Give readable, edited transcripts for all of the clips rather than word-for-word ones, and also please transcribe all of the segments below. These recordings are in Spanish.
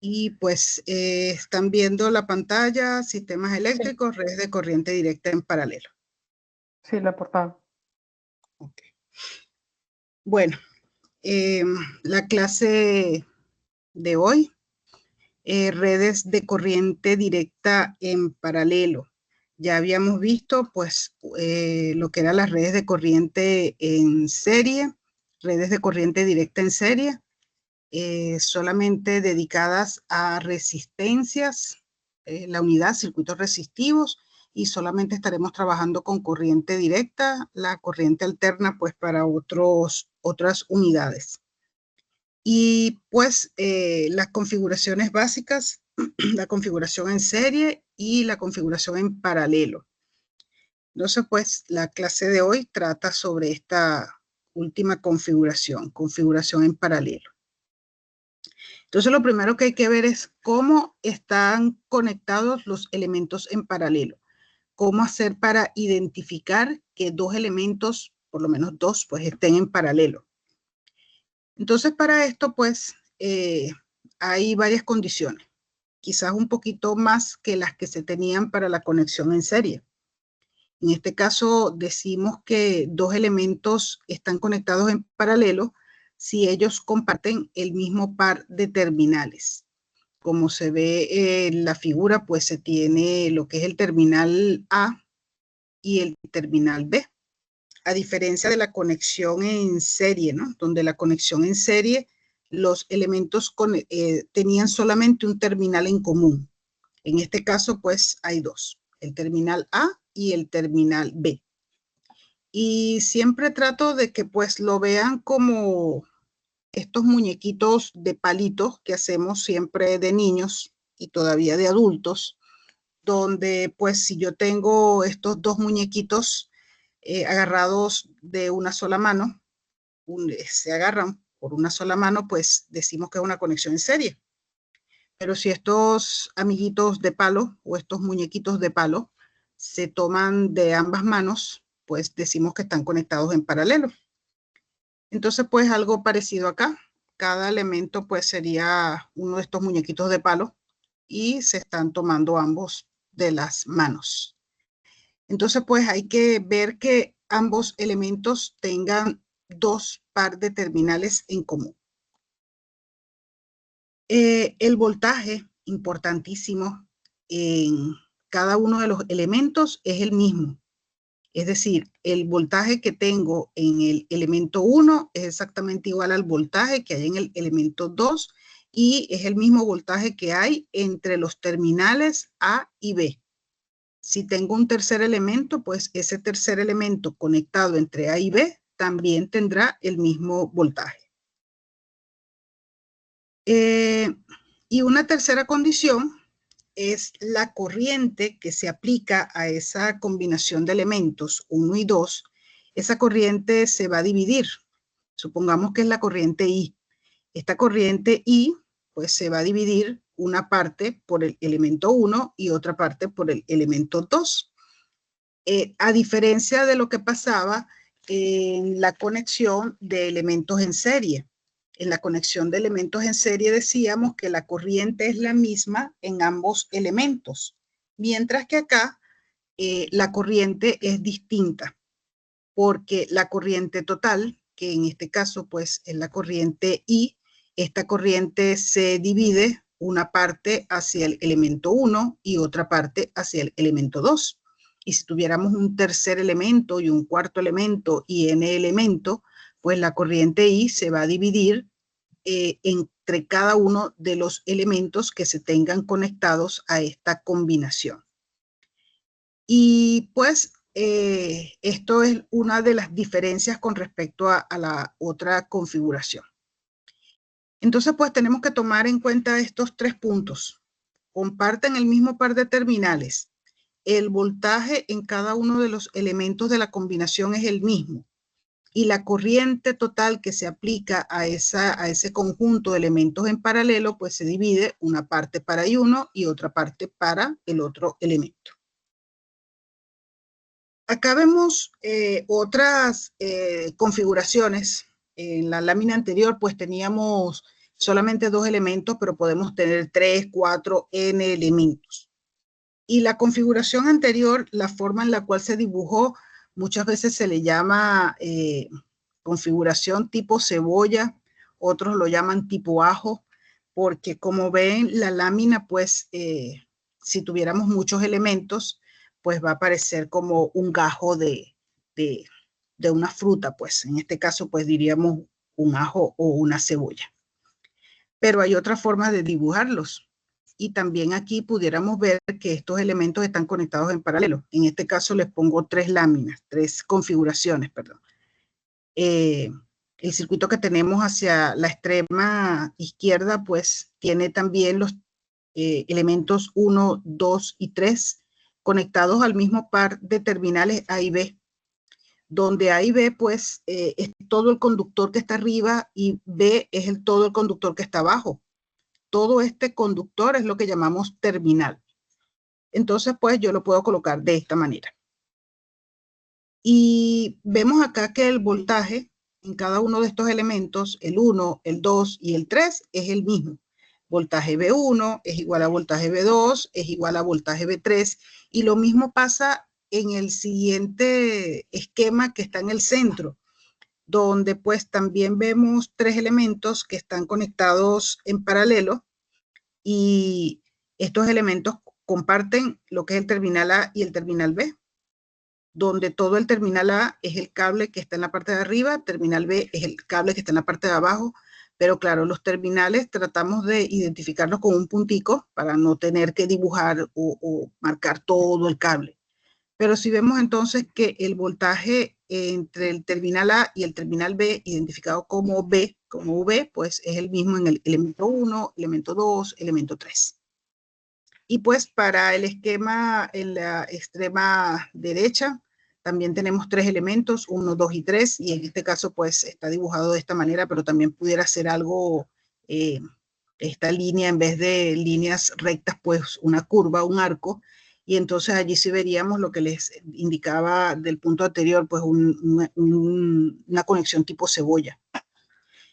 Y pues están viendo la pantalla, sistemas Sí, eléctricos, redes de corriente directa en paralelo. sí, la portada. Okay. Bueno, la clase de hoy, redes de corriente directa en paralelo. Ya habíamos visto pues lo que eran las redes de corriente en serie, redes de corriente directa en serie, solamente dedicadas a resistencias, la unidad, circuitos resistivos, y solamente estaremos trabajando con corriente directa, la corriente alterna pues para otras unidades. Y pues las configuraciones básicas, la configuración en serie y la configuración en paralelo. Entonces pues la clase de hoy trata sobre esta última configuración, configuración en paralelo. Entonces lo primero que hay que ver es cómo están conectados los elementos en paralelo. Cómo hacer para identificar que dos elementos, por lo menos dos, pues estén en paralelo. Entonces para esto pues hay varias condiciones, quizás un poquito más que las que se tenían para la conexión en serie. En este caso decimos que dos elementos están conectados en paralelo si ellos comparten el mismo par de terminales. Como se ve en la figura, pues se tiene lo que es el terminal A y el terminal B. A diferencia de la conexión en serie, ¿no? Donde la conexión en serie, los elementos tenían solamente un terminal en común. En este caso, pues hay dos, el terminal A y el terminal B. Y siempre trato de que pues lo vean como estos muñequitos de palitos que hacemos siempre de niños y todavía de adultos, donde pues si yo tengo estos dos muñequitos agarrados de una sola mano, se agarran por una sola mano, pues decimos que es una conexión en serie. Pero si estos amiguitos de palo o estos muñequitos de palo se toman de ambas manos, pues decimos que están conectados en paralelo. Entonces, pues algo parecido acá. Cada elemento pues sería uno de estos muñequitos de palo y se están tomando ambos de las manos. Entonces, pues hay que ver que ambos elementos tengan dos par de terminales en común. El voltaje, importantísimo, en cada uno de los elementos es el mismo. Es decir, el voltaje que tengo en el elemento 1 es exactamente igual al voltaje que hay en el elemento 2 y es el mismo voltaje que hay entre los terminales A y B. Si tengo un tercer elemento, pues ese tercer elemento conectado entre A y B también tendrá el mismo voltaje. Y una tercera condición es la corriente que se aplica a esa combinación de elementos 1 y 2. Esa corriente se va a dividir. Supongamos que es la corriente I. Esta corriente I pues se va a dividir una parte por el elemento 1 y otra parte por el elemento 2. A diferencia de lo que pasaba en la conexión de elementos en serie. En la conexión de elementos en serie decíamos que la corriente es la misma en ambos elementos, mientras que acá la corriente es distinta, porque la corriente total, que en este caso pues es la corriente I, esta corriente se divide una parte hacia el elemento 1 y otra parte hacia el elemento 2. Y si tuviéramos un tercer elemento y un cuarto elemento y n elemento, pues la corriente I se va a dividir entre cada uno de los elementos que se tengan conectados a esta combinación. Y pues esto es una de las diferencias con respecto a la otra configuración. Entonces pues tenemos que tomar en cuenta estos tres puntos. Comparten el mismo par de terminales. El voltaje en cada uno de los elementos de la combinación es el mismo. Y la corriente total que se aplica a ese conjunto de elementos en paralelo, pues se divide una parte para uno y otra parte para el otro elemento. Acá vemos otras configuraciones. En la lámina anterior, pues teníamos solamente 2 elementos, pero podemos tener 3, 4, n elementos. Y la configuración anterior, la forma en la cual se dibujó, muchas veces se le llama configuración tipo cebolla, otros lo llaman tipo ajo, porque como ven la lámina, pues si tuviéramos muchos elementos, pues va a parecer como un gajo de una fruta, pues en este caso pues diríamos un ajo o una cebolla. Pero hay otras formas de dibujarlos. Y también aquí pudiéramos ver que estos elementos están conectados en paralelo. En este caso les pongo 3 láminas, 3 configuraciones, perdón. El circuito que tenemos hacia la extrema izquierda, pues tiene también los elementos 1, 2 y 3 conectados al mismo par de terminales A y B, donde A y B, pues, es todo el conductor que está arriba y B es todo el conductor que está abajo. Todo este conductor es lo que llamamos terminal. Entonces, pues, yo lo puedo colocar de esta manera. Y vemos acá que el voltaje en cada uno de estos elementos, el 1, el 2 y el 3, es el mismo. Voltaje B1 es igual a voltaje B2, es igual a voltaje B3, y lo mismo pasa en el siguiente esquema que está en el centro, donde pues también vemos 3 elementos que están conectados en paralelo, y estos elementos comparten lo que es el terminal A y el terminal B, donde todo el terminal A es el cable que está en la parte de arriba, terminal B es el cable que está en la parte de abajo, pero claro, los terminales tratamos de identificarlos con un puntico para no tener que dibujar o marcar todo el cable. Pero si vemos entonces que el voltaje entre el terminal A y el terminal B, identificado como B, como V, pues es el mismo en el elemento 1, elemento 2, elemento 3. Y pues para el esquema en la extrema derecha, también tenemos 3 elementos, 1, 2 y 3, y en este caso pues está dibujado de esta manera, pero también pudiera ser algo, esta línea en vez de líneas rectas, pues una curva, un arco, y entonces allí sí veríamos lo que les indicaba del punto anterior, pues una conexión tipo cebolla.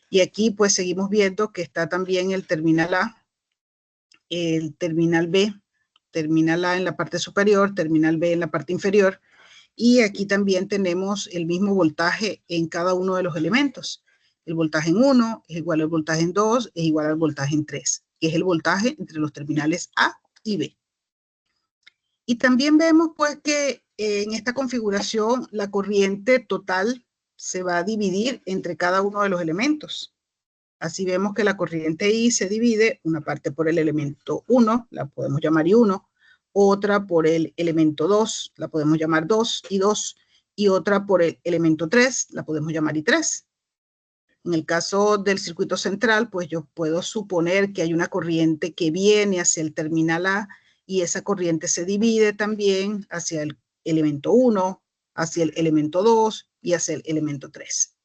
Y aquí pues seguimos viendo que está también el terminal A, el terminal B, terminal A en la parte superior, terminal B en la parte inferior, y aquí también tenemos el mismo voltaje en cada uno de los elementos. El voltaje en 1 es igual al voltaje en 2, es igual al voltaje en 3, que es el voltaje entre los terminales A y B. Y también vemos pues que en esta configuración la corriente total se va a dividir entre cada uno de los elementos. Así vemos que la corriente I se divide, una parte por el elemento 1, la podemos llamar I1, otra por el elemento 2, la podemos llamar 2 y 2, y otra por el elemento 3, la podemos llamar I3. En el caso del circuito central, pues yo puedo suponer que hay una corriente que viene hacia el terminal A, y esa corriente se divide también hacia el elemento 1, hacia el elemento 2 y hacia el elemento 3.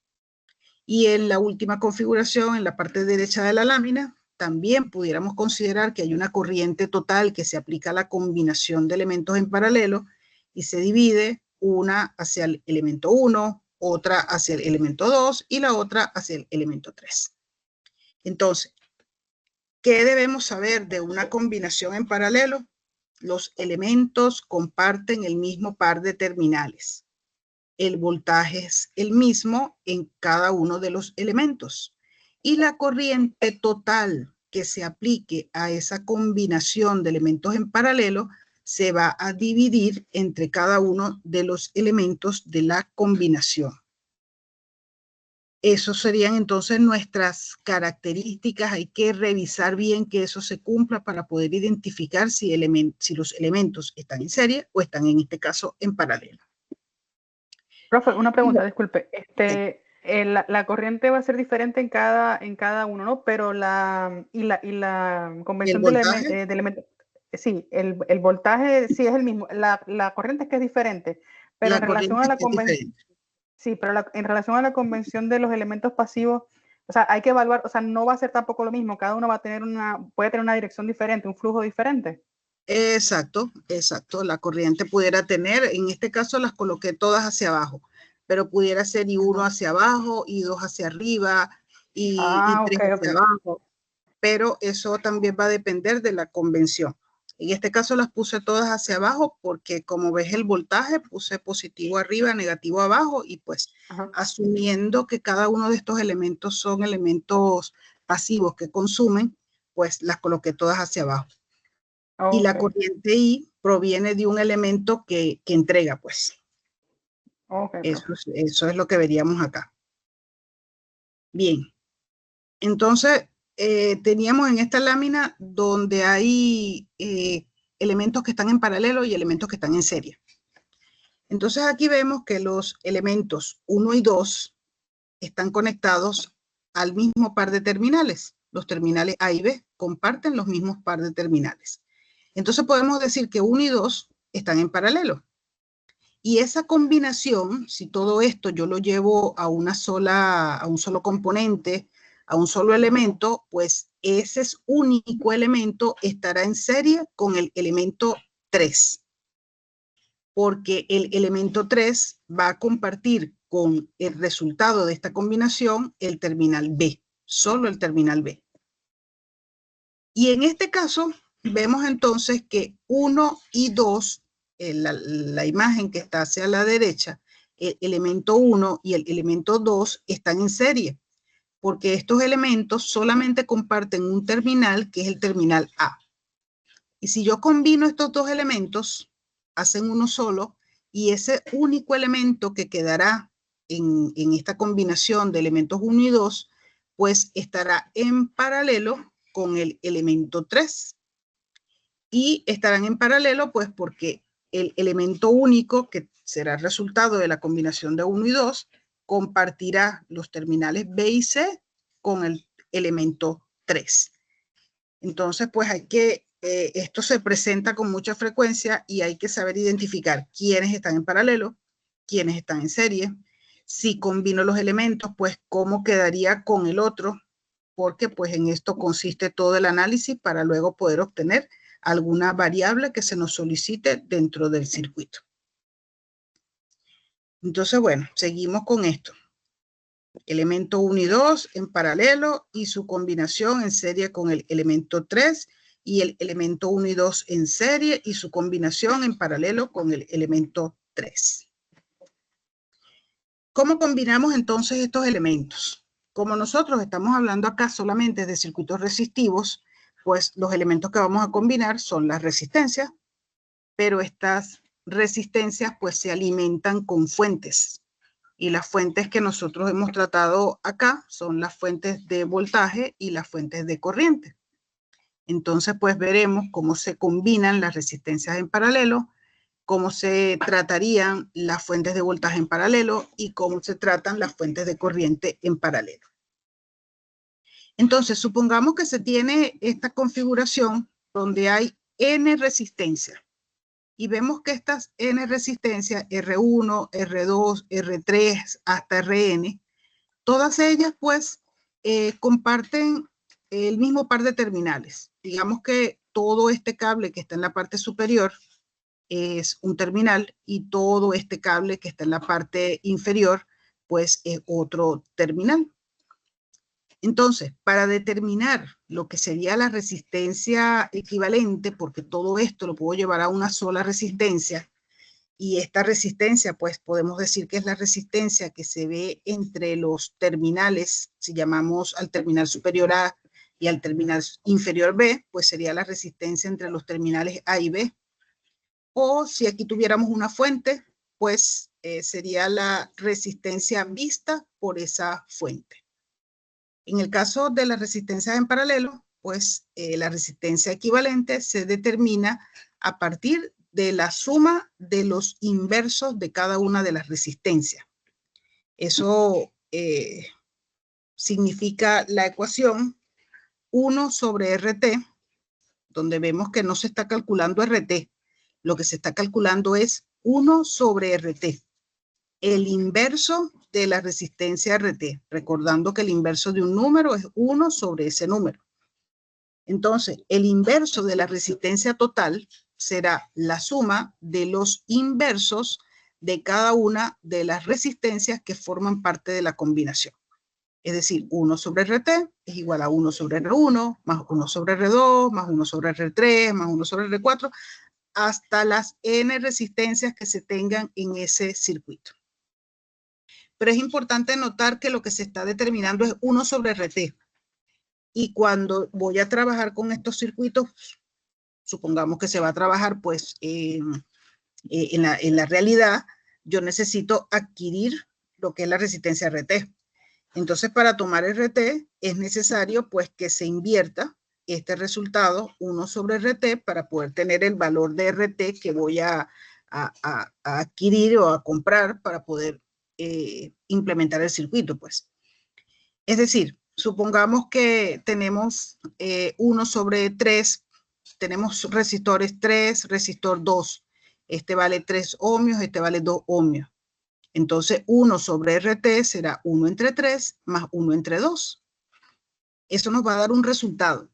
Y en la última configuración, en la parte derecha de la lámina, también pudiéramos considerar que hay una corriente total que se aplica a la combinación de elementos en paralelo y se divide, una hacia el elemento 1, otra hacia el elemento 2 y la otra hacia el elemento 3. Entonces, ¿qué debemos saber de una combinación en paralelo? Los elementos comparten el mismo par de terminales. El voltaje es el mismo en cada uno de los elementos, y la corriente total que se aplique a esa combinación de elementos en paralelo se va a dividir entre cada uno de los elementos de la combinación. Esos serían entonces nuestras características. Hay que revisar bien que eso se cumpla para poder identificar si los elementos están en serie o están, en este caso, en paralelo. Profe, una pregunta, disculpe. La corriente va a ser diferente en cada uno, ¿no? Pero la convención del elemento, sí, el voltaje sí es el mismo. La corriente es que es diferente, pero en relación a la convención, sí, pero en relación a la convención de los elementos pasivos, o sea, hay que evaluar, o sea, no va a ser tampoco lo mismo. Cada uno va a tener puede tener una dirección diferente, un flujo diferente. Exacto, exacto. La corriente pudiera tener, en este caso las coloqué todas hacia abajo, pero pudiera ser I1 hacia abajo, I2 hacia arriba, y 3 hacia abajo. pero eso también va a depender de la convención. En este caso las puse todas hacia abajo porque como ves el voltaje, puse positivo arriba, negativo abajo y pues asumiendo que cada uno de estos elementos son elementos pasivos que consumen, pues las coloqué todas hacia abajo. Y la corriente I proviene de un elemento que entrega, pues. Eso es lo que veríamos acá. Bien. Entonces, teníamos en esta lámina donde hay elementos que están en paralelo y elementos que están en serie. Entonces, aquí vemos que los elementos 1 y 2 están conectados al mismo par de terminales. Los terminales A y B comparten los mismos par de terminales. Entonces, podemos decir que 1 y 2 están en paralelo. Y esa combinación, si todo esto yo lo llevo a un solo componente, a un solo elemento, pues ese único elemento estará en serie con el elemento 3. Porque el elemento 3 va a compartir con el resultado de esta combinación el terminal B, solo el terminal B. Y en este caso, vemos entonces que 1 y 2, la imagen que está hacia la derecha, el elemento 1 y el elemento 2 están en serie, porque estos elementos solamente comparten un terminal, que es el terminal A. Y si yo combino estos dos elementos, hacen uno solo, y ese único elemento que quedará en esta combinación de elementos 1 y 2, pues estará en paralelo con el elemento 3. Y estarán en paralelo, pues porque el elemento único, que será el resultado de la combinación de 1 y 2, compartirá los terminales B y C con el elemento 3. Entonces, pues esto se presenta con mucha frecuencia y hay que saber identificar quiénes están en paralelo, quiénes están en serie. Si combino los elementos, pues cómo quedaría con el otro, porque pues en esto consiste todo el análisis para luego poder obtener alguna variable que se nos solicite dentro del circuito. Entonces, bueno, seguimos con esto. Elemento 1 y 2 en paralelo y su combinación en serie con el elemento 3 y el elemento 1 y 2 en serie y su combinación en paralelo con el elemento 3. ¿Cómo combinamos entonces estos elementos? Como nosotros estamos hablando acá solamente de circuitos resistivos, pues los elementos que vamos a combinar son las resistencias, pero estas resistencias pues se alimentan con fuentes. Y las fuentes que nosotros hemos tratado acá son las fuentes de voltaje y las fuentes de corriente. Entonces, pues veremos cómo se combinan las resistencias en paralelo, cómo se tratarían las fuentes de voltaje en paralelo y cómo se tratan las fuentes de corriente en paralelo. Entonces, supongamos que se tiene esta configuración donde hay N resistencias. Y vemos que estas N resistencias, R1, R2, R3, hasta Rn, todas ellas pues comparten el mismo par de terminales. Digamos que todo este cable que está en la parte superior es un terminal y todo este cable que está en la parte inferior pues es otro terminal. Entonces, para determinar lo que sería la resistencia equivalente, porque todo esto lo puedo llevar a una sola resistencia, y esta resistencia, pues podemos decir que es la resistencia que se ve entre los terminales, si llamamos al terminal superior A y al terminal inferior B, pues sería la resistencia entre los terminales A y B. O si aquí tuviéramos una fuente, pues sería la resistencia vista por esa fuente. En el caso de las resistencias en paralelo, pues la resistencia equivalente se determina a partir de la suma de los inversos de cada una de las resistencias. Eso significa la ecuación 1 sobre RT, donde vemos que no se está calculando RT. Lo que se está calculando es 1 sobre RT, el inverso de la resistencia RT, recordando que el inverso de un número es 1 sobre ese número. Entonces, el inverso de la resistencia total será la suma de los inversos de cada una de las resistencias que forman parte de la combinación. Es decir, 1 sobre RT es igual a 1 sobre R1, más 1 sobre R2, más 1 sobre R3, más 1 sobre R4, hasta las N resistencias que se tengan en ese circuito. Pero es importante notar que lo que se está determinando es 1 sobre RT. Y cuando voy a trabajar con estos circuitos, supongamos que se va a trabajar pues en la realidad, yo necesito adquirir lo que es la resistencia RT. Entonces, para tomar RT es necesario pues que se invierta este resultado 1 sobre RT para poder tener el valor de RT que voy a adquirir o a comprar para poder implementar el circuito, pues. Es decir, supongamos que tenemos 1 sobre 3, tenemos resistores 3, resistor 2. Este vale 3 ohmios, este vale 2 ohmios. Entonces, 1 sobre RT será 1 entre 3 más 1 entre 2. Eso nos va a dar un resultado.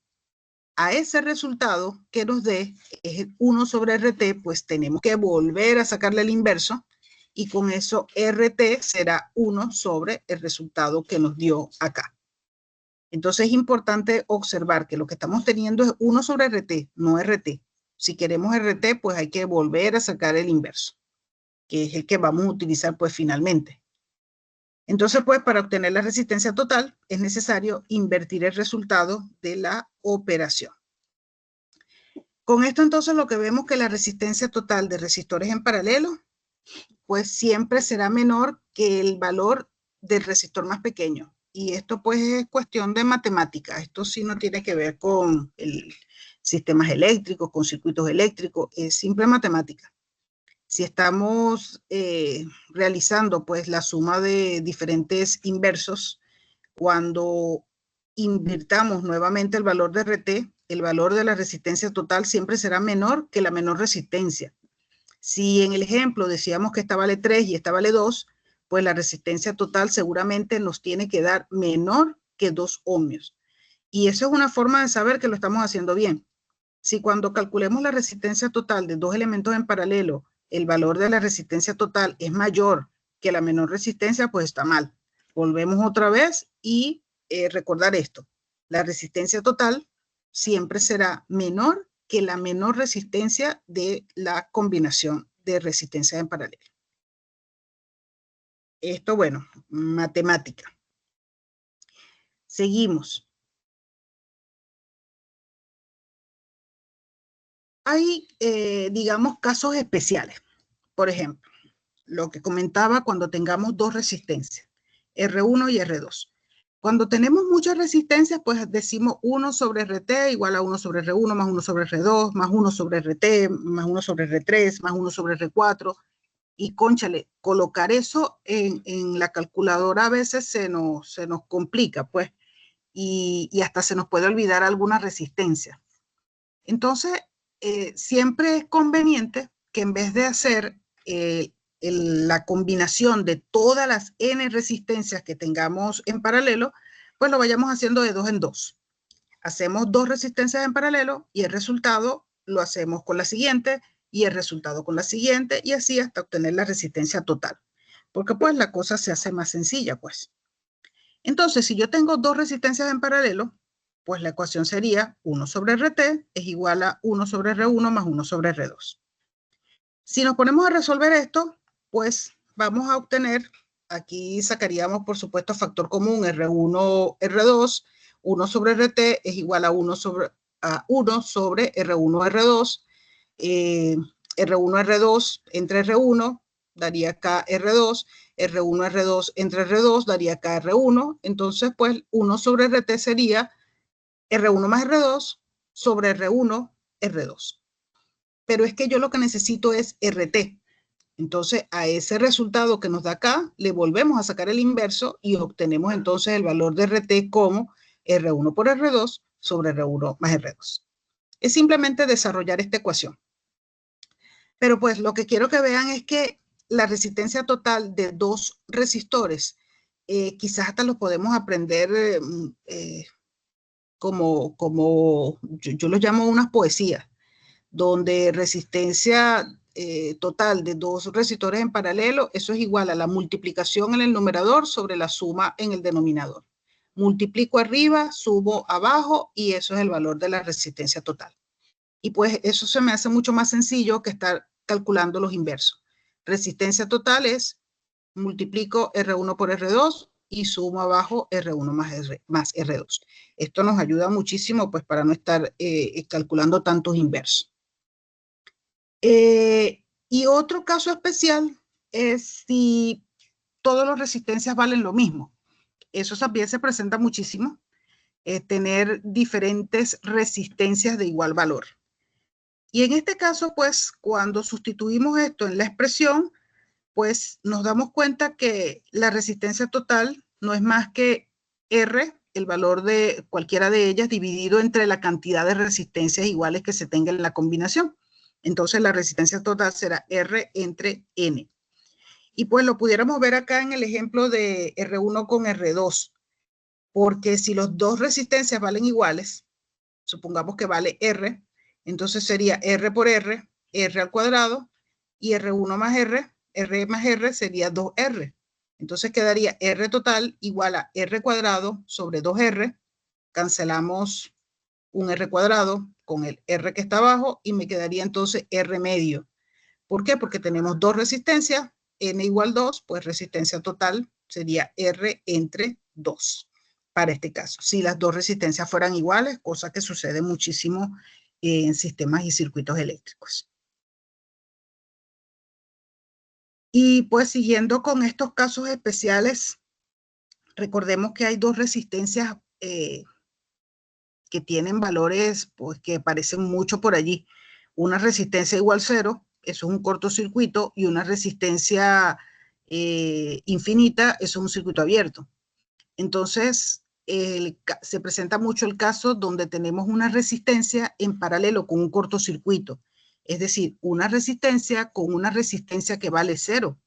A ese resultado que nos dé es 1 sobre RT, pues tenemos que volver a sacarle el inverso y con eso RT será 1 sobre el resultado que nos dio acá. Entonces es importante observar que lo que estamos teniendo es 1 sobre RT, no RT. Si queremos RT, pues hay que volver a sacar el inverso, que es el que vamos a utilizar pues finalmente. Entonces, pues para obtener la resistencia total es necesario invertir el resultado de la operación. Con esto entonces lo que vemos que la resistencia total de resistores en paralelo pues siempre será menor que el valor del resistor más pequeño. Y esto pues es cuestión de matemática. Esto sí no tiene que ver con sistemas eléctricos, con circuitos eléctricos, es simple matemática. Si estamos realizando pues la suma de diferentes inversos, cuando invirtamos nuevamente el valor de RT, el valor de la resistencia total siempre será menor que la menor resistencia. Si en el ejemplo decíamos que esta vale 3 y esta vale 2, pues la resistencia total seguramente nos tiene que dar menor que 2 ohmios. Y eso es una forma de saber que lo estamos haciendo bien. Si cuando calculemos la resistencia total de dos elementos en paralelo, el valor de la resistencia total es mayor que la menor resistencia, pues está mal. Volvemos otra vez y recordar esto. La resistencia total siempre será menor que la menor resistencia de la combinación de resistencias en paralelo. Esto, bueno, matemática. Seguimos. Hay, digamos, casos especiales. Por ejemplo, lo que comentaba cuando tengamos dos resistencias, R1 y R2. Cuando tenemos muchas resistencias, pues decimos 1 sobre RT igual a 1 sobre R1 más 1 sobre R2 más 1 sobre RT más 1 sobre R3 más 1 sobre R4. Y cónchale, colocar eso en la calculadora a veces se nos complica, pues, y hasta se nos puede olvidar alguna resistencia. Entonces, siempre es conveniente que en vez de hacer la combinación de todas las N resistencias que tengamos en paralelo, pues lo vayamos haciendo de 2 en 2. Hacemos 2 resistencias en paralelo y el resultado lo hacemos con la siguiente y el resultado con la siguiente y así hasta obtener la resistencia total. Porque pues la cosa se hace más sencilla, pues. Entonces, si yo tengo 2 resistencias en paralelo, pues la ecuación sería 1 sobre RT es igual a 1 sobre R1 más 1 sobre R2. Si nos ponemos a resolver esto, pues vamos a obtener, aquí sacaríamos por supuesto factor común R1, R2, 1 sobre RT es igual a 1 sobre R1, R2, R1, R2 entre R1 daría acá R2, R1, R2 entre R2 daría acá R1, entonces pues 1 sobre RT sería R1 más R2 sobre R1, R2. Pero es que yo lo que necesito es RT. Entonces, a ese resultado que nos da acá, le volvemos a sacar el inverso y obtenemos entonces el valor de RT como R1 por R2 sobre R1 más R2. Es simplemente desarrollar esta ecuación. Pero pues lo que quiero que vean es que la resistencia total de dos resistores, quizás hasta lo podemos aprender como yo lo llamo unas poesías, donde resistencia total de dos resistores en paralelo, eso es igual a la multiplicación en el numerador sobre la suma en el denominador. multiplico arriba, subo abajo y eso es el valor de la resistencia total. Y pues eso se me hace mucho más sencillo que estar calculando los inversos. Resistencia total es multiplico R1 por R2 y sumo abajo R1 más R2. Esto nos ayuda muchísimo pues para no estar calculando tantos inversos. Y otro caso especial es si todas las resistencias valen lo mismo. Eso también se presenta muchísimo, tener diferentes resistencias de igual valor. Y en este caso, pues, cuando sustituimos esto en la expresión, pues nos damos cuenta que la resistencia total no es más que R, el valor de cualquiera de ellas, dividido entre la cantidad de resistencias iguales que se tenga en la combinación. Entonces, la resistencia total será R entre N. Y pues lo pudiéramos ver acá en el ejemplo de R1 con R2, porque si los dos resistencias valen iguales, supongamos que vale R, entonces sería R por R, R al cuadrado, y R1 más R sería 2R. Entonces quedaría R total igual a R cuadrado sobre 2R. Cancelamos un R cuadrado con el R que está abajo y me quedaría entonces R medio. ¿Por qué? Porque tenemos dos resistencias, N igual 2, pues resistencia total sería R entre 2 para este caso. Si las dos resistencias fueran iguales, cosa que sucede muchísimo en sistemas y circuitos eléctricos. Y pues siguiendo con estos casos especiales, recordemos que hay dos resistencias que tienen valores pues, que aparecen mucho por allí. Una resistencia igual 0, eso es un cortocircuito, y una resistencia infinita, eso es un circuito abierto. Entonces, se presenta mucho el caso donde tenemos una resistencia en paralelo con un cortocircuito. Es decir, una resistencia con una resistencia que vale 0.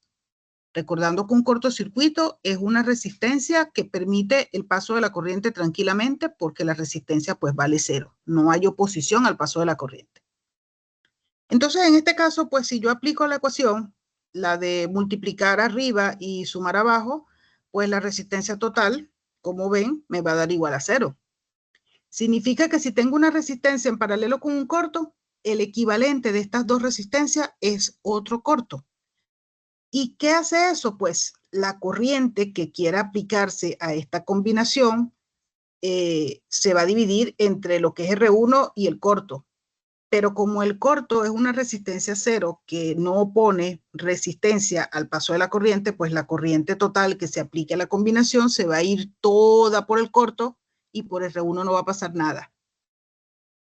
Recordando que un cortocircuito es una resistencia que permite el paso de la corriente tranquilamente porque la resistencia pues vale 0. No hay oposición al paso de la corriente. Entonces, en este caso, pues si yo aplico la ecuación, la de multiplicar arriba y sumar abajo, pues la resistencia total, como ven, me va a dar igual a 0. Significa que si tengo una resistencia en paralelo con un corto, el equivalente de estas dos resistencias es otro corto. ¿Y qué hace eso? Pues la corriente que quiera aplicarse a esta combinación se va a dividir entre lo que es R1 y el corto. Pero como el corto es una resistencia 0 que no opone resistencia al paso de la corriente, pues la corriente total que se aplique a la combinación se va a ir toda por el corto y por R1 no va a pasar nada.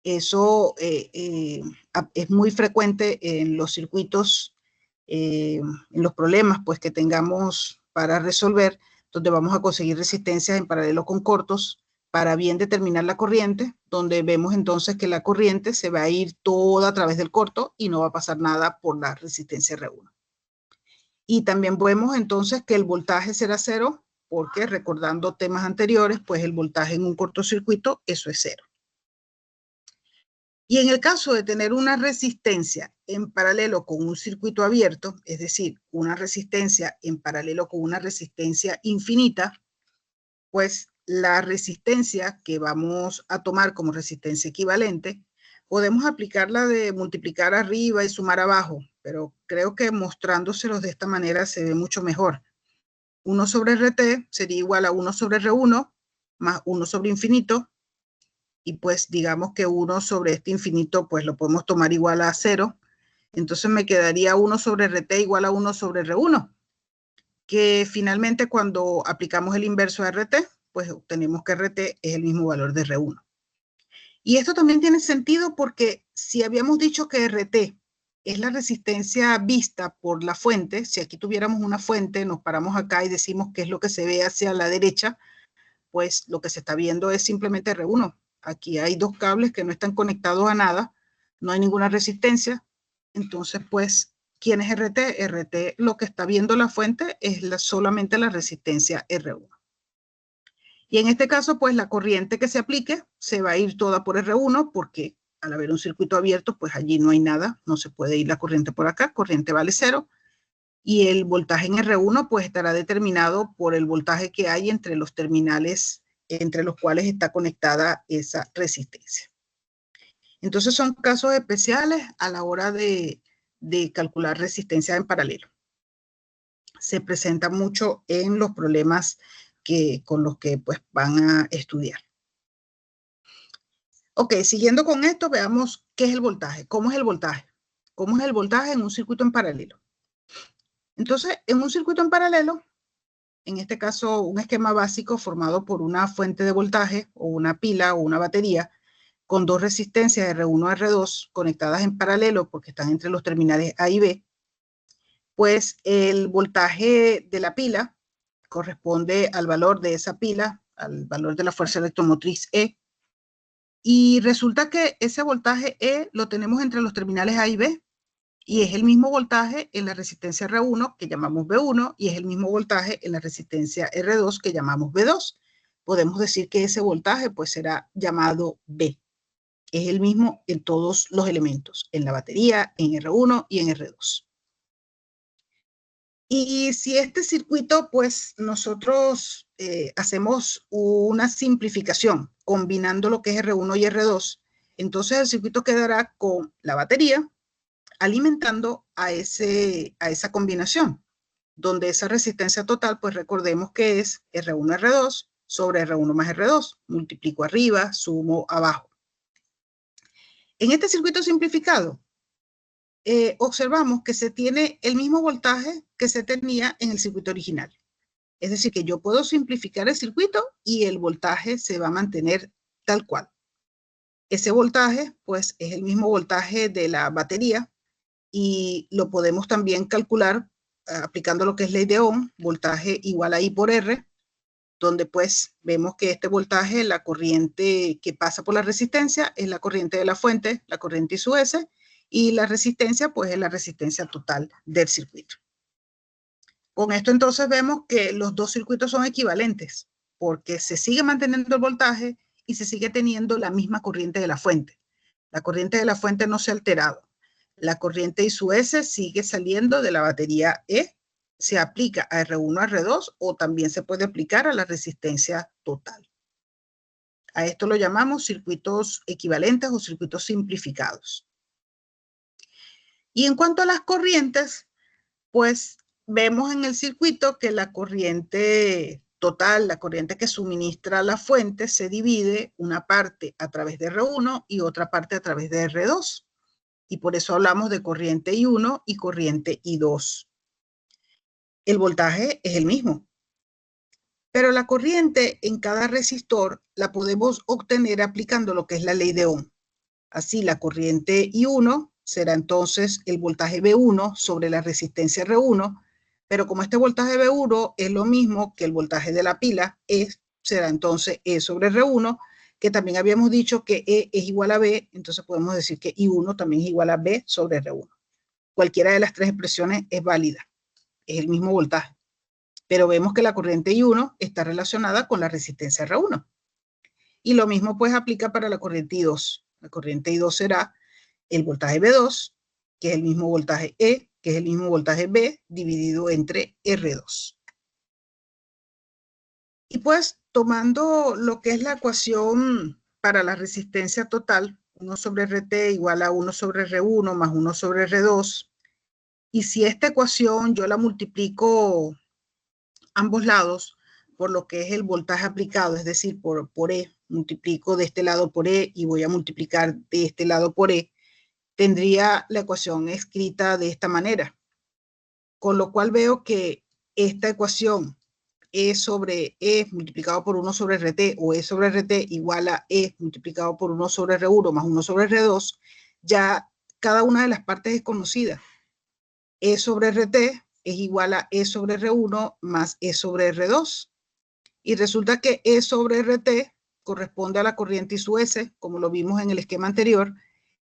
Eso es muy frecuente en los circuitos, en los problemas pues, que tengamos para resolver, donde vamos a conseguir resistencias en paralelo con cortos para bien determinar la corriente, donde vemos entonces que la corriente se va a ir toda a través del corto y no va a pasar nada por la resistencia R1. Y también vemos entonces que el voltaje será 0, porque recordando temas anteriores, pues el voltaje en un cortocircuito, eso es 0. Y en el caso de tener una resistencia en paralelo con un circuito abierto, es decir, una resistencia en paralelo con una resistencia infinita, pues la resistencia que vamos a tomar como resistencia equivalente, podemos aplicarla de multiplicar arriba y sumar abajo, pero creo que mostrándoselos de esta manera se ve mucho mejor. 1 sobre RT sería igual a 1 sobre R1 más 1 sobre infinito, y pues digamos que 1 sobre este infinito pues lo podemos tomar igual a 0. Entonces me quedaría 1 sobre RT igual a 1 sobre R1, que finalmente cuando aplicamos el inverso a RT, pues obtenemos que RT es el mismo valor de R1. Y esto también tiene sentido porque si habíamos dicho que RT es la resistencia vista por la fuente, si aquí tuviéramos una fuente, nos paramos acá y decimos qué es lo que se ve hacia la derecha, pues lo que se está viendo es simplemente R1. Aquí hay dos cables que no están conectados a nada, no hay ninguna resistencia. Entonces, pues, ¿quién es RT? RT, lo que está viendo la fuente es solamente la resistencia R1. Y en este caso, pues, la corriente que se aplique se va a ir toda por R1 porque al haber un circuito abierto, pues allí no hay nada, no se puede ir la corriente por acá, corriente vale 0. Y el voltaje en R1 pues estará determinado por el voltaje que hay entre los terminales entre los cuales está conectada esa resistencia. Entonces son casos especiales a la hora de calcular resistencia en paralelo. Se presenta mucho en los problemas con los que pues, van a estudiar. Ok, siguiendo con esto, veamos qué es el voltaje. ¿Cómo es el voltaje? ¿Cómo es el voltaje en un circuito en paralelo? Entonces, en un circuito en paralelo, en este caso un esquema básico formado por una fuente de voltaje o una pila o una batería con dos resistencias R1 y R2 conectadas en paralelo porque están entre los terminales A y B, pues el voltaje de la pila corresponde al valor de esa pila, al valor de la fuerza electromotriz E, y resulta que ese voltaje E lo tenemos entre los terminales A y B, y es el mismo voltaje en la resistencia R1 que llamamos B1 y es el mismo voltaje en la resistencia R2 que llamamos B2. Podemos decir que ese voltaje pues será llamado B. Es el mismo en todos los elementos, en la batería, en R1 y en R2. Y si este circuito, pues nosotros hacemos una simplificación combinando lo que es R1 y R2, entonces el circuito quedará con la batería alimentando a esa combinación, donde esa resistencia total, pues recordemos que es R1 R2 sobre R1 más R2. Multiplico arriba, sumo abajo. En este circuito simplificado, observamos que se tiene el mismo voltaje que se tenía en el circuito original. Es decir, que yo puedo simplificar el circuito y el voltaje se va a mantener tal cual. Ese voltaje, pues, es el mismo voltaje de la batería y lo podemos también calcular aplicando lo que es ley de Ohm, voltaje igual a I por R, donde pues vemos que este voltaje, la corriente que pasa por la resistencia, es la corriente de la fuente, la corriente I sub S, y la resistencia pues es la resistencia total del circuito. Con esto entonces vemos que los dos circuitos son equivalentes, porque se sigue manteniendo el voltaje y se sigue teniendo la misma corriente de la fuente. La corriente de la fuente no se ha alterado. La corriente I sub S sigue saliendo de la batería E, se aplica a R1, R2 o también se puede aplicar a la resistencia total. A esto lo llamamos circuitos equivalentes o circuitos simplificados. Y en cuanto a las corrientes, pues vemos en el circuito que la corriente total, la corriente que suministra la fuente, se divide una parte a través de R1 y otra parte a través de R2. Y por eso hablamos de corriente I1 y corriente I2. El voltaje es el mismo, pero la corriente en cada resistor la podemos obtener aplicando lo que es la ley de Ohm. Así, la corriente I1 será entonces el voltaje B1 sobre la resistencia R1, pero como este voltaje B1 es lo mismo que el voltaje de la pila, será entonces E sobre R1, que también habíamos dicho que E es igual a B, entonces podemos decir que I1 también es igual a B sobre R1. Cualquiera de las tres expresiones es válida, es el mismo voltaje, pero vemos que la corriente I1 está relacionada con la resistencia R1. Y lo mismo pues aplica para la corriente I2. La corriente I2 será el voltaje B2, que es el mismo voltaje E, que es el mismo voltaje B, dividido entre R2. Y pues, tomando lo que es la ecuación para la resistencia total, 1 sobre RT igual a 1 sobre R1 más 1 sobre R2, y si esta ecuación yo la multiplico ambos lados por lo que es el voltaje aplicado, es decir, por E, multiplico de este lado por E y voy a multiplicar de este lado por E, tendría la ecuación escrita de esta manera. Con lo cual veo que esta ecuación E sobre E multiplicado por 1 sobre RT o E sobre RT igual a E multiplicado por 1 sobre R1 más 1 sobre R2, ya cada una de las partes es conocida. E sobre RT es igual a E sobre R1 más E sobre R2. Y resulta que E sobre RT corresponde a la corriente I sub S, como lo vimos en el esquema anterior,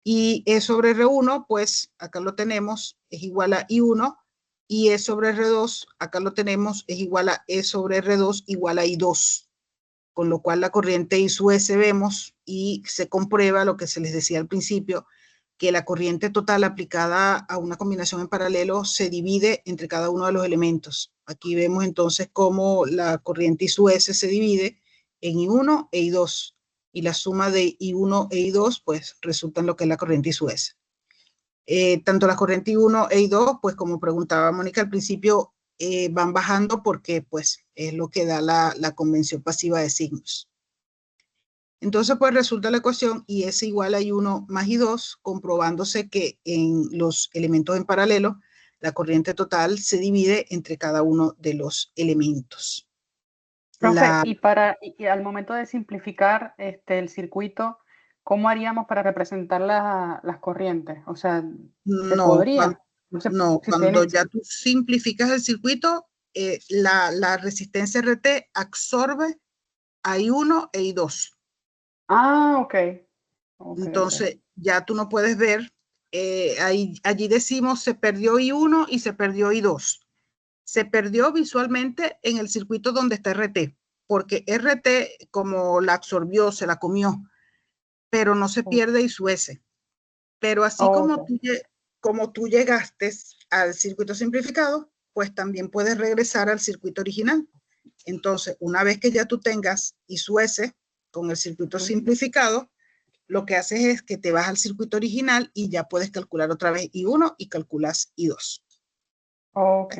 y E sobre R1, pues acá lo tenemos, es igual a I1, y E sobre R2, acá lo tenemos, es igual a E sobre R2 igual a I2, con lo cual la corriente I sub S vemos y se comprueba lo que se les decía al principio, que la corriente total aplicada a una combinación en paralelo se divide entre cada uno de los elementos. Aquí vemos entonces cómo la corriente I sub S se divide en I1 e I2. Y la suma de I1 e I2, pues resulta en lo que es la corriente I sub S. Tanto la corriente I1 e I2, pues como preguntaba Mónica al principio, van bajando porque pues es lo que da la convención pasiva de signos. Entonces pues resulta la ecuación IS igual a I1 más I2, comprobándose que en los elementos en paralelo la corriente total se divide entre cada uno de los elementos. Profe, y al momento de simplificar el circuito, ¿cómo haríamos para representar las corrientes? O sea, ¿se No, podría? cuando ya tú simplificas el circuito, la resistencia RT absorbe a I1 e I2. Ah, ok. Entonces, ya tú no puedes ver, allí decimos se perdió I1 y se perdió I2. Se perdió visualmente en el circuito donde está RT, porque RT como la absorbió, se la comió, pero no se pierde I sub S. Pero así como tú llegaste al circuito simplificado, pues también puedes regresar al circuito original. Entonces, una vez que ya tú tengas I sub S con el circuito simplificado, lo que haces es que te vas al circuito original y ya puedes calcular otra vez I1 y calculas I2. Ok.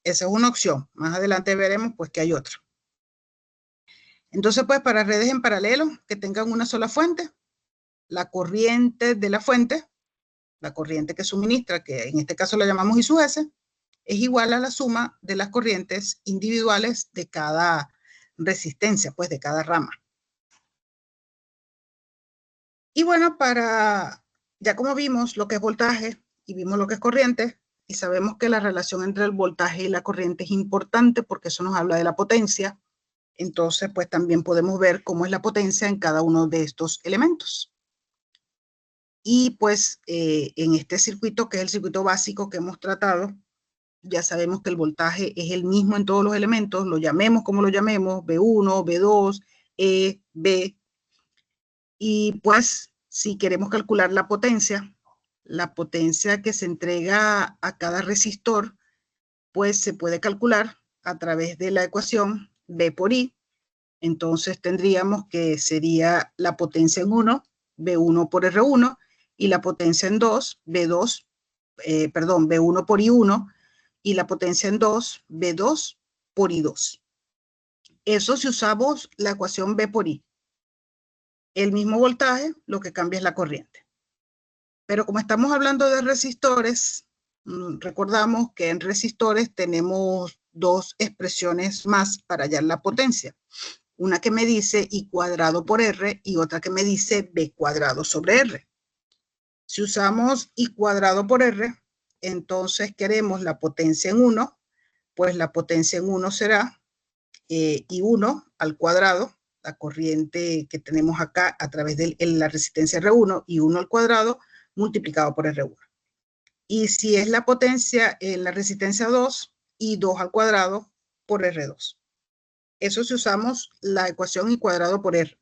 Esa es una opción. Más adelante veremos pues que hay otra. Entonces, pues para redes en paralelo que tengan una sola fuente, la corriente de la fuente, la corriente que suministra, que en este caso la llamamos I sub S, es igual a la suma de las corrientes individuales de cada resistencia, pues de cada rama. Y bueno, ya como vimos lo que es voltaje y vimos lo que es corriente, y sabemos que la relación entre el voltaje y la corriente es importante porque eso nos habla de la potencia, entonces pues también podemos ver cómo es la potencia en cada uno de estos elementos. Y pues en este circuito, que es el circuito básico que hemos tratado, ya sabemos que el voltaje es el mismo en todos los elementos, lo llamemos como lo llamemos, B1, B2, E, B. Y pues si queremos calcular la potencia que se entrega a cada resistor, pues se puede calcular a través de la ecuación B por I. Entonces tendríamos que sería la potencia en 1, B1 por R1, y la potencia en 2, B1 por I1, y la potencia en 2, B2 por I2. Eso si usamos la ecuación B por I. El mismo voltaje, lo que cambia es la corriente. Pero como estamos hablando de resistores, recordamos que en resistores tenemos dos expresiones más para hallar la potencia. Una que me dice I cuadrado por R y otra que me dice B cuadrado sobre R. Si usamos I cuadrado por R, entonces queremos la potencia en 1, pues la potencia en 1 será I1 al cuadrado, la corriente que tenemos acá a través de la resistencia R1, I1 al cuadrado multiplicado por R1. Y si es la potencia en la resistencia 2, I2 al cuadrado por R2. Eso si usamos la ecuación I cuadrado por R.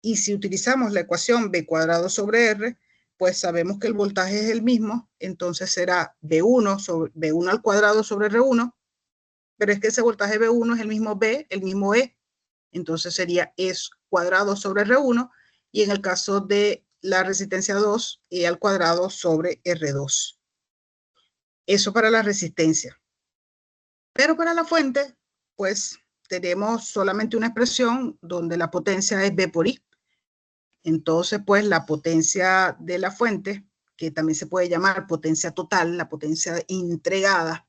Y si utilizamos la ecuación B cuadrado sobre R, pues sabemos que el voltaje es el mismo, entonces será B1 al cuadrado sobre R1, pero es que ese voltaje B1 es el mismo B, el mismo E, entonces sería E cuadrado sobre R1, y en el caso de la resistencia 2, E al cuadrado sobre R2. Eso para la resistencia. Pero para la fuente, pues tenemos solamente una expresión donde la potencia es B por I. Entonces, pues la potencia de la fuente, que también se puede llamar potencia total, la potencia entregada,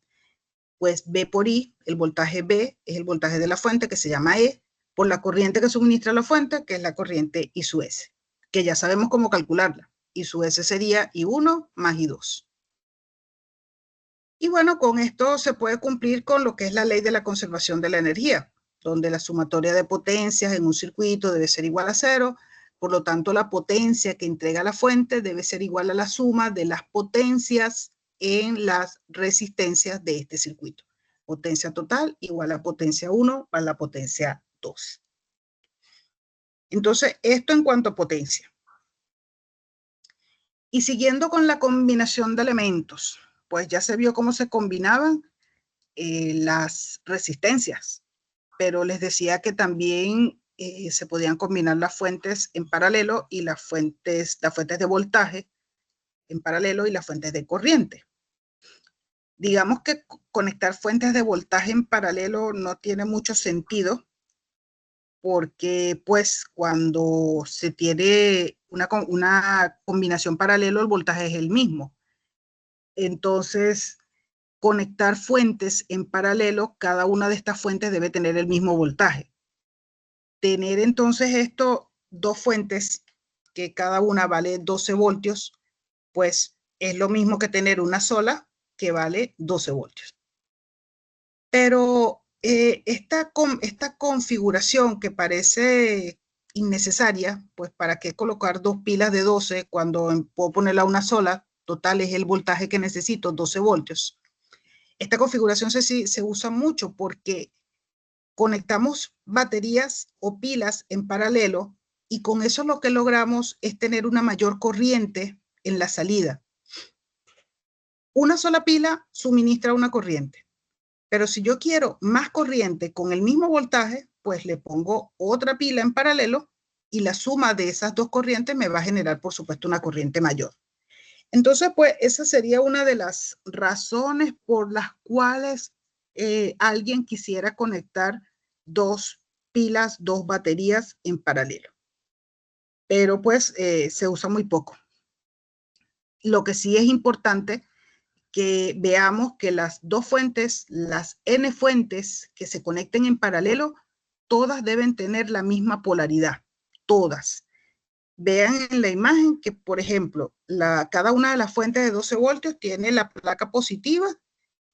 pues B por I, el voltaje B es el voltaje de la fuente que se llama E, por la corriente que suministra la fuente, que es la corriente I sub S, que ya sabemos cómo calcularla. I sub S sería I1 más I2. Y bueno, con esto se puede cumplir con lo que es la ley de la conservación de la energía, donde la sumatoria de potencias en un circuito debe ser igual a 0, por lo tanto la potencia que entrega la fuente debe ser igual a la suma de las potencias en las resistencias de este circuito. Potencia total igual a potencia 1 a la potencia 2. Entonces, esto en cuanto a potencia. Y siguiendo con la combinación de elementos, pues ya se vio cómo se combinaban las resistencias, pero les decía que también se podían combinar las fuentes en paralelo y las fuentes de voltaje en paralelo y las fuentes de corriente. Digamos que conectar fuentes de voltaje en paralelo no tiene mucho sentido, porque pues cuando se tiene una combinación paralelo, el voltaje es el mismo. Entonces, conectar fuentes en paralelo, cada una de estas fuentes debe tener el mismo voltaje. Tener entonces dos fuentes que cada una vale 12 voltios, pues es lo mismo que tener una sola que vale 12 voltios. Pero esta configuración que parece innecesaria, pues ¿para qué colocar dos pilas de 12 cuando puedo ponerla una sola? Total, es el voltaje que necesito, 12 voltios. Esta configuración se usa mucho porque conectamos baterías o pilas en paralelo y con eso lo que logramos es tener una mayor corriente en la salida. Una sola pila suministra una corriente, pero si yo quiero más corriente con el mismo voltaje, pues le pongo otra pila en paralelo y la suma de esas dos corrientes me va a generar, por supuesto, una corriente mayor. Entonces, pues esa sería una de las razones por las cuales alguien quisiera conectar dos pilas, dos baterías en paralelo. Pero pues se usa muy poco. Lo que sí es importante que veamos que las dos fuentes, las N fuentes que se conecten en paralelo, todas deben tener la misma polaridad, todas. Vean en la imagen que, por ejemplo, cada una de las fuentes de 12 voltios tiene la placa positiva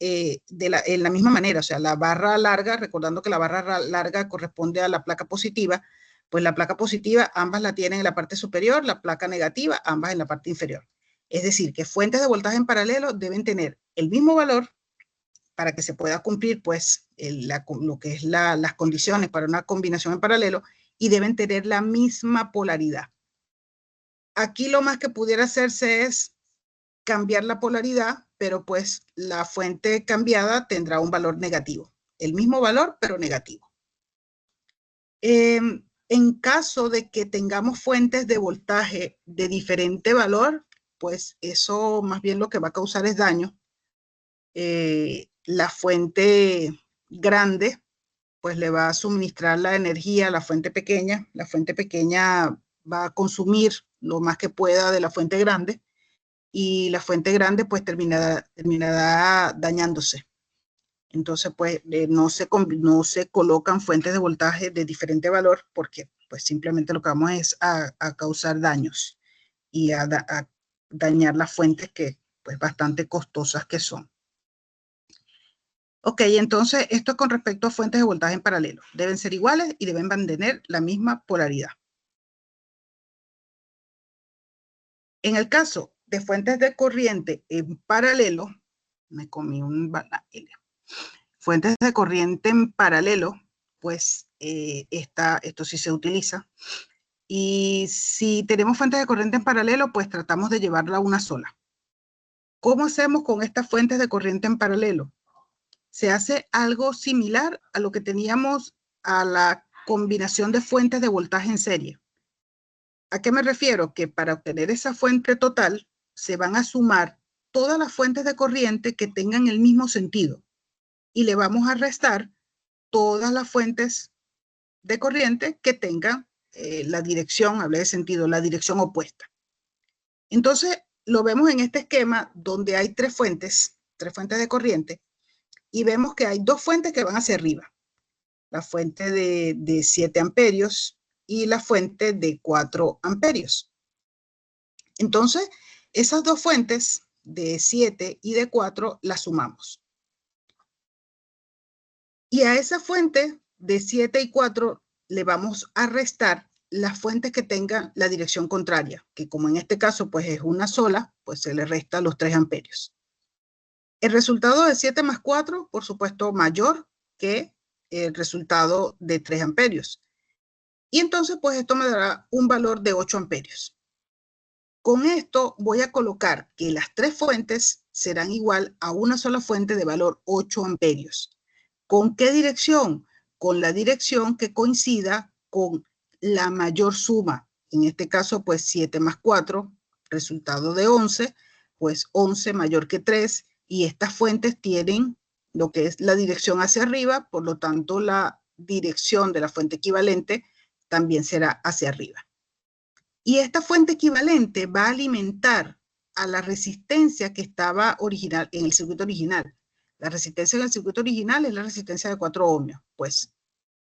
en la misma manera, o sea, la barra larga, recordando que la barra larga corresponde a la placa positiva, pues la placa positiva ambas la tienen en la parte superior, la placa negativa ambas en la parte inferior. Es decir, que fuentes de voltaje en paralelo deben tener el mismo valor para que se pueda cumplir pues lo que es las condiciones para una combinación en paralelo, y deben tener la misma polaridad. Aquí lo más que pudiera hacerse es cambiar la polaridad, pero pues la fuente cambiada tendrá un valor negativo. El mismo valor, pero negativo. En caso de que tengamos fuentes de voltaje de diferente valor, pues eso más bien lo que va a causar es daño. La fuente grande, pues le va a suministrar la energía a la fuente pequeña. La fuente pequeña va a consumir lo más que pueda de la fuente grande, y la fuente grande pues terminará dañándose. Entonces pues no se colocan fuentes de voltaje de diferente valor, porque pues simplemente lo que vamos es a causar daños y a dañar las fuentes que pues bastante costosas que son. Ok, entonces esto con respecto a fuentes de voltaje en paralelo. Deben ser iguales y deben mantener la misma polaridad. En el caso de fuentes de corriente en paralelo, me comí un bananero. Fuentes de corriente en paralelo, pues esto sí se utiliza. Y si tenemos fuentes de corriente en paralelo, pues tratamos de llevarla a una sola. ¿Cómo hacemos con estas fuentes de corriente en paralelo? Se hace algo similar a lo que teníamos a la combinación de fuentes de voltaje en serie. ¿A qué me refiero? Que para obtener esa fuente total, se van a sumar todas las fuentes de corriente que tengan el mismo sentido, y le vamos a restar todas las fuentes de corriente que tengan la dirección, hablé de sentido, la dirección opuesta. Entonces, lo vemos en este esquema donde hay tres fuentes de corriente, y vemos que hay dos fuentes que van hacia arriba. La fuente de 7 amperios y la fuente de 4 amperios. Entonces, esas dos fuentes de 7 y de 4 las sumamos. Y a esa fuente de 7 y 4 le vamos a restar las fuentes que tengan la dirección contraria, que como en este caso pues es una sola, pues se le resta los 3 amperios. El resultado de 7 más 4, por supuesto, mayor que el resultado de 3 amperios. Y entonces pues esto me dará un valor de 8 amperios. Con esto voy a colocar que las tres fuentes serán igual a una sola fuente de valor 8 amperios. ¿Con qué dirección? con la dirección que coincida con la mayor suma. En este caso, pues 7 más 4, resultado de 11, pues 11 mayor que 3, y estas fuentes tienen lo que es la dirección hacia arriba, por lo tanto la dirección de la fuente equivalente también será hacia arriba. Y esta fuente equivalente va a alimentar a la resistencia que estaba original en el circuito original. La resistencia en el circuito original es la resistencia de 4 ohmios. Pues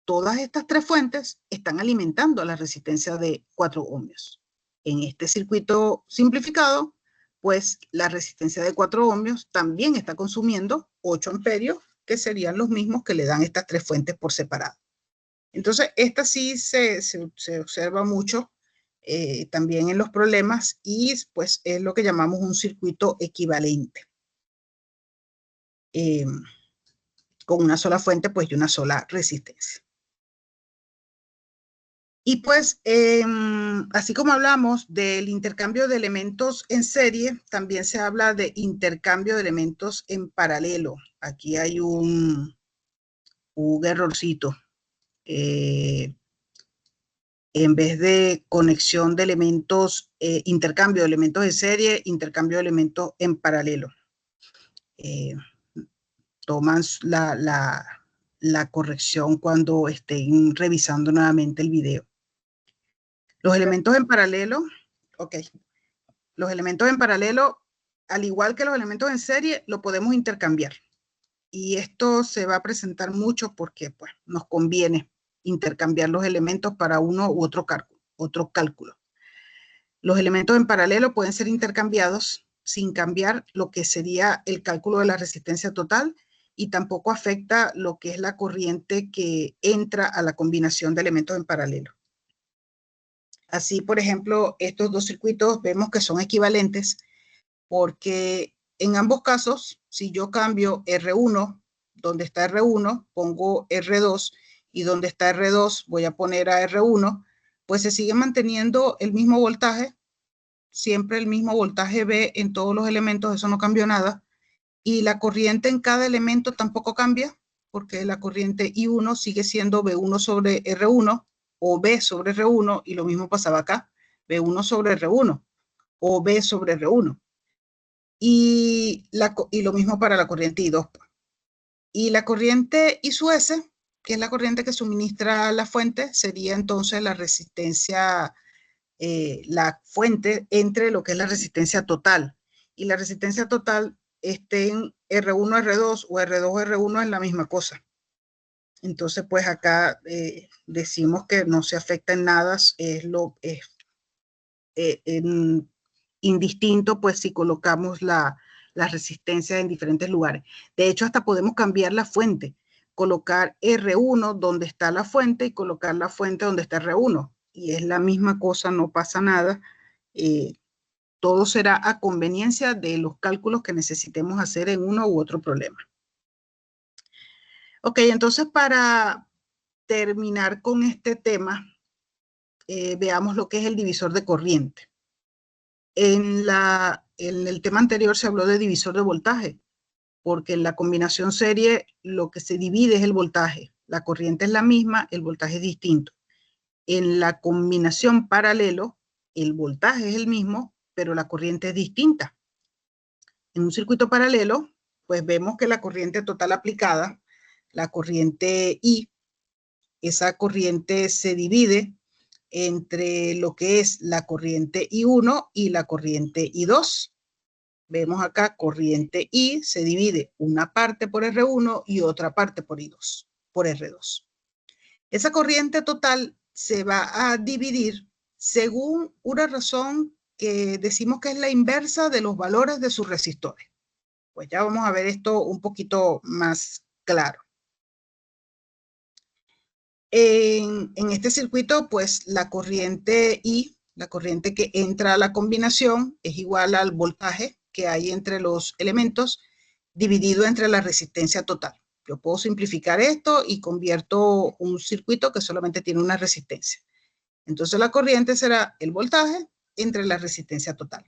todas estas tres fuentes están alimentando a la resistencia de 4 ohmios. En este circuito simplificado, pues la resistencia de 4 ohmios también está consumiendo 8 amperios, que serían los mismos que le dan estas tres fuentes por separado. Entonces, esta sí se observa mucho también en los problemas, y pues es lo que llamamos un circuito equivalente. Con una sola fuente, pues, y una sola resistencia. Y pues, así como hablamos del intercambio de elementos en serie, también se habla de intercambio de elementos en paralelo. Aquí hay un errorcito. En vez de conexión de elementos, intercambio de elementos en serie, intercambio de elementos en paralelo. Toman la corrección cuando estén revisando nuevamente el video. Los elementos en paralelo, ok. Los elementos en paralelo, al igual que los elementos en serie, lo podemos intercambiar. Y esto se va a presentar mucho porque pues, nos conviene intercambiar los elementos para uno u otro cálculo. Los elementos en paralelo pueden ser intercambiados sin cambiar lo que sería el cálculo de la resistencia total, y tampoco afecta lo que es la corriente que entra a la combinación de elementos en paralelo. Así, por ejemplo, estos dos circuitos vemos que son equivalentes porque en ambos casos, si yo cambio R1, donde está R1, pongo R2, y donde está R2 voy a poner a R1, pues se sigue manteniendo el mismo voltaje, siempre el mismo voltaje V en todos los elementos, eso no cambió nada. Y la corriente en cada elemento tampoco cambia, porque la corriente I1 sigue siendo V1 sobre R1 o V sobre R1, y lo mismo pasaba acá, V1 sobre R1 o V sobre R1. Y lo mismo para la corriente I2. Y la corriente I sub S, que es la corriente que suministra la fuente, sería entonces la resistencia, la fuente entre lo que es la resistencia total. Y la resistencia total esté en R1, R2 o R2, R1 es la misma cosa. Entonces, pues acá decimos que no se afecta en nada, indistinto, pues si colocamos la resistencia en diferentes lugares. De hecho, hasta podemos cambiar la fuente, colocar R1 donde está la fuente y colocar la fuente donde está R1. Y es la misma cosa, no pasa nada. Todo será a conveniencia de los cálculos que necesitemos hacer en uno u otro problema. Ok, entonces para terminar con este tema, veamos lo que es el divisor de corriente. En el tema anterior se habló de divisor de voltaje, porque en la combinación serie lo que se divide es el voltaje. La corriente es la misma, el voltaje es distinto. En la combinación paralelo, el voltaje es el mismo, pero la corriente es distinta. En un circuito paralelo, pues vemos que la corriente total aplicada, la corriente I, esa corriente se divide entre lo que es la corriente I1 y la corriente I2. Vemos acá corriente I se divide una parte por R1 y otra parte por I2, por R2. Esa corriente total se va a dividir según una razón que decimos que es la inversa de los valores de sus resistores. Pues ya vamos a ver esto un poquito más claro. En este circuito, pues la corriente I, la corriente que entra a la combinación, es igual al voltaje que hay entre los elementos dividido entre la resistencia total. Yo puedo simplificar esto y convierto un circuito que solamente tiene una resistencia. Entonces la corriente será el voltaje entre la resistencia total.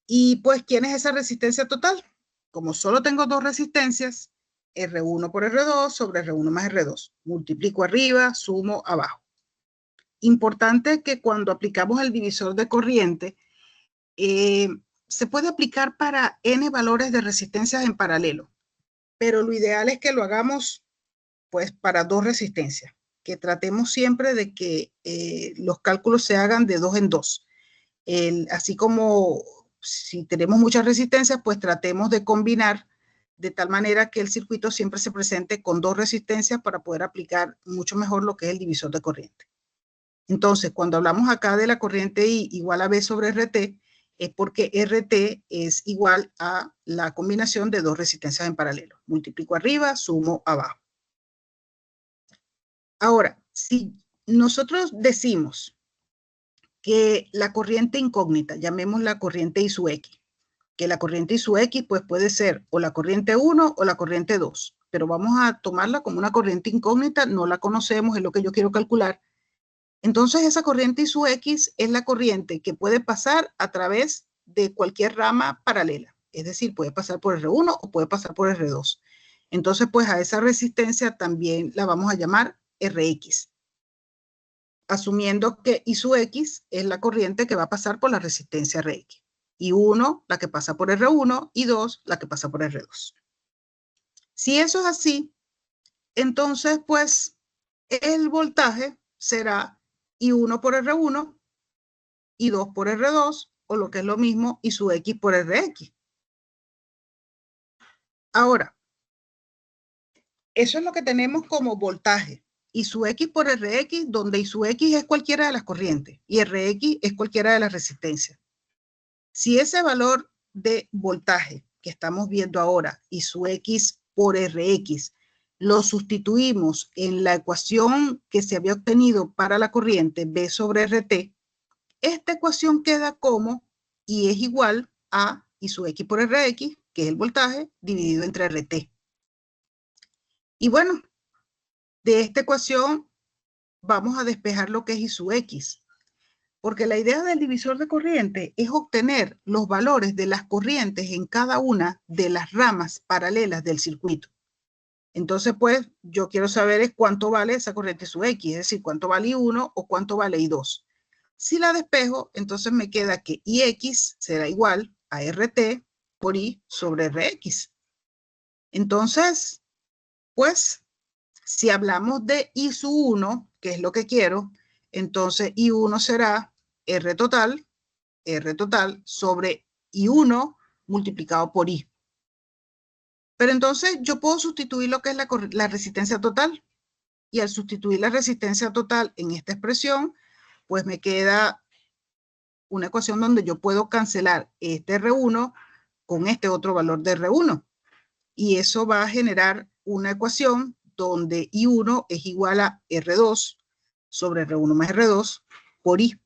Y pues, ¿quién es esa resistencia total? Como solo tengo dos resistencias, R1 por R2 sobre R1 más R2. Multiplico arriba, sumo abajo. Importante que cuando aplicamos el divisor de corriente, se puede aplicar para n valores de resistencias en paralelo, pero lo ideal es que lo hagamos pues para dos resistencias, que tratemos siempre de que los cálculos se hagan de 2 en 2. Así como si tenemos muchas resistencias, pues tratemos de combinar de tal manera que el circuito siempre se presente con dos resistencias para poder aplicar mucho mejor lo que es el divisor de corriente. Entonces, cuando hablamos acá de la corriente I igual a V sobre RT, es porque RT es igual a la combinación de dos resistencias en paralelo. Multiplico arriba, sumo abajo. Ahora, si nosotros decimos que la corriente incógnita, llamémosla corriente I sub X, que la corriente I sub X pues puede ser o la corriente 1 o la corriente 2, pero vamos a tomarla como una corriente incógnita, no la conocemos, es lo que yo quiero calcular. Entonces esa corriente I sub X es la corriente que puede pasar a través de cualquier rama paralela, es decir, puede pasar por R1 o puede pasar por R2. Entonces pues a esa resistencia también la vamos a llamar Rx, asumiendo que I sub X es la corriente que va a pasar por la resistencia Rx. Y 1, la que pasa por R1, y 2, la que pasa por R2. Si eso es así, entonces pues el voltaje será I1 por R1, I2 por R2, o lo que es lo mismo, I sub X por Rx. Ahora, eso es lo que tenemos como voltaje. I sub X por Rx, donde I sub X es cualquiera de las corrientes y Rx es cualquiera de las resistencias. Si ese valor de voltaje que estamos viendo ahora, I sub X por Rx, lo sustituimos en la ecuación que se había obtenido para la corriente V sobre RT, esta ecuación queda como I es igual a I sub X por Rx, que es el voltaje, dividido entre RT. Y bueno, de esta ecuación vamos a despejar lo que es I sub X, porque la idea del divisor de corriente es obtener los valores de las corrientes en cada una de las ramas paralelas del circuito. Entonces, pues, yo quiero saber es cuánto vale esa corriente sub X, es decir, cuánto vale I1 o cuánto vale I2. Si la despejo, entonces me queda que IX será igual a RT por I sobre Rx. Entonces, pues, si hablamos de I sub 1, que es lo que quiero, entonces I1 será R total sobre I1 multiplicado por I. Pero entonces yo puedo sustituir lo que es la resistencia total. Y al sustituir la resistencia total en esta expresión, pues me queda una ecuación donde yo puedo cancelar este R1 con este otro valor de R1. Y eso va a generar una ecuación donde I1 es igual a R2 sobre R1 más R2 por I.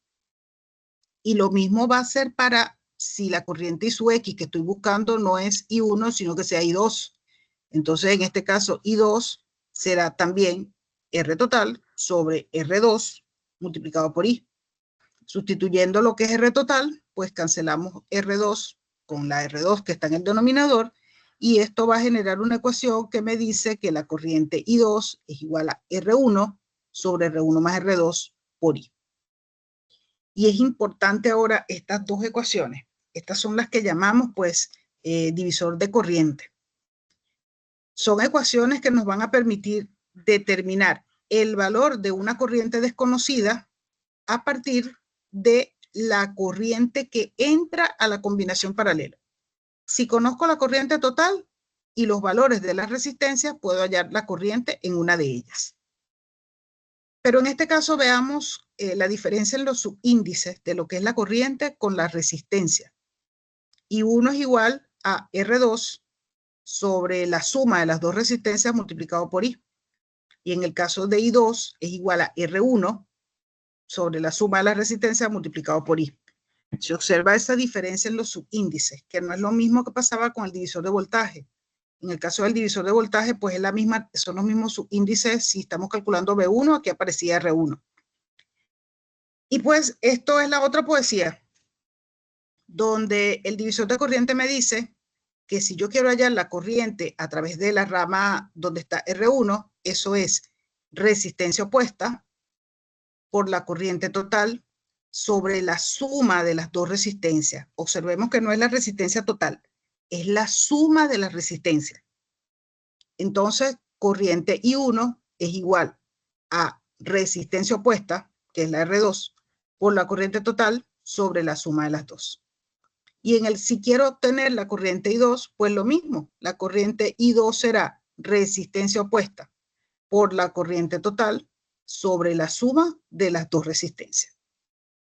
Y lo mismo va a ser para si la corriente I sub X que estoy buscando no es I1, sino que sea I2. Entonces, en este caso, I2 será también R total sobre R2 multiplicado por I. Sustituyendo lo que es R total, pues cancelamos R2 con la R2 que está en el denominador, y esto va a generar una ecuación que me dice que la corriente I2 es igual a R1 sobre R1 más R2 por I. Y es importante ahora estas dos ecuaciones. Estas son las que llamamos, pues, divisor de corriente. Son ecuaciones que nos van a permitir determinar el valor de una corriente desconocida a partir de la corriente que entra a la combinación paralela. Si conozco la corriente total y los valores de las resistencias, puedo hallar la corriente en una de ellas. Pero en este caso veamos la diferencia en los subíndices de lo que es la corriente con la resistencia. I1 es igual a R2 sobre la suma de las dos resistencias multiplicado por I. Y en el caso de I2 es igual a R1 sobre la suma de las resistencias multiplicado por I. Se observa esa diferencia en los subíndices, que no es lo mismo que pasaba con el divisor de voltaje. En el caso del divisor de voltaje, pues es la misma, son los mismos subíndices. Si estamos calculando V1, aquí aparecía R1. Y pues esto es la otra poesía, donde el divisor de corriente me dice que si yo quiero hallar la corriente a través de la rama donde está R1, eso es resistencia opuesta por la corriente total sobre la suma de las dos resistencias. Observemos que no es la resistencia total, es la suma de las resistencias. Entonces, corriente I1 es igual a resistencia opuesta, que es la R2, por la corriente total sobre la suma de las dos. Y si quiero obtener la corriente I2, pues lo mismo. La corriente I2 será resistencia opuesta por la corriente total sobre la suma de las dos resistencias.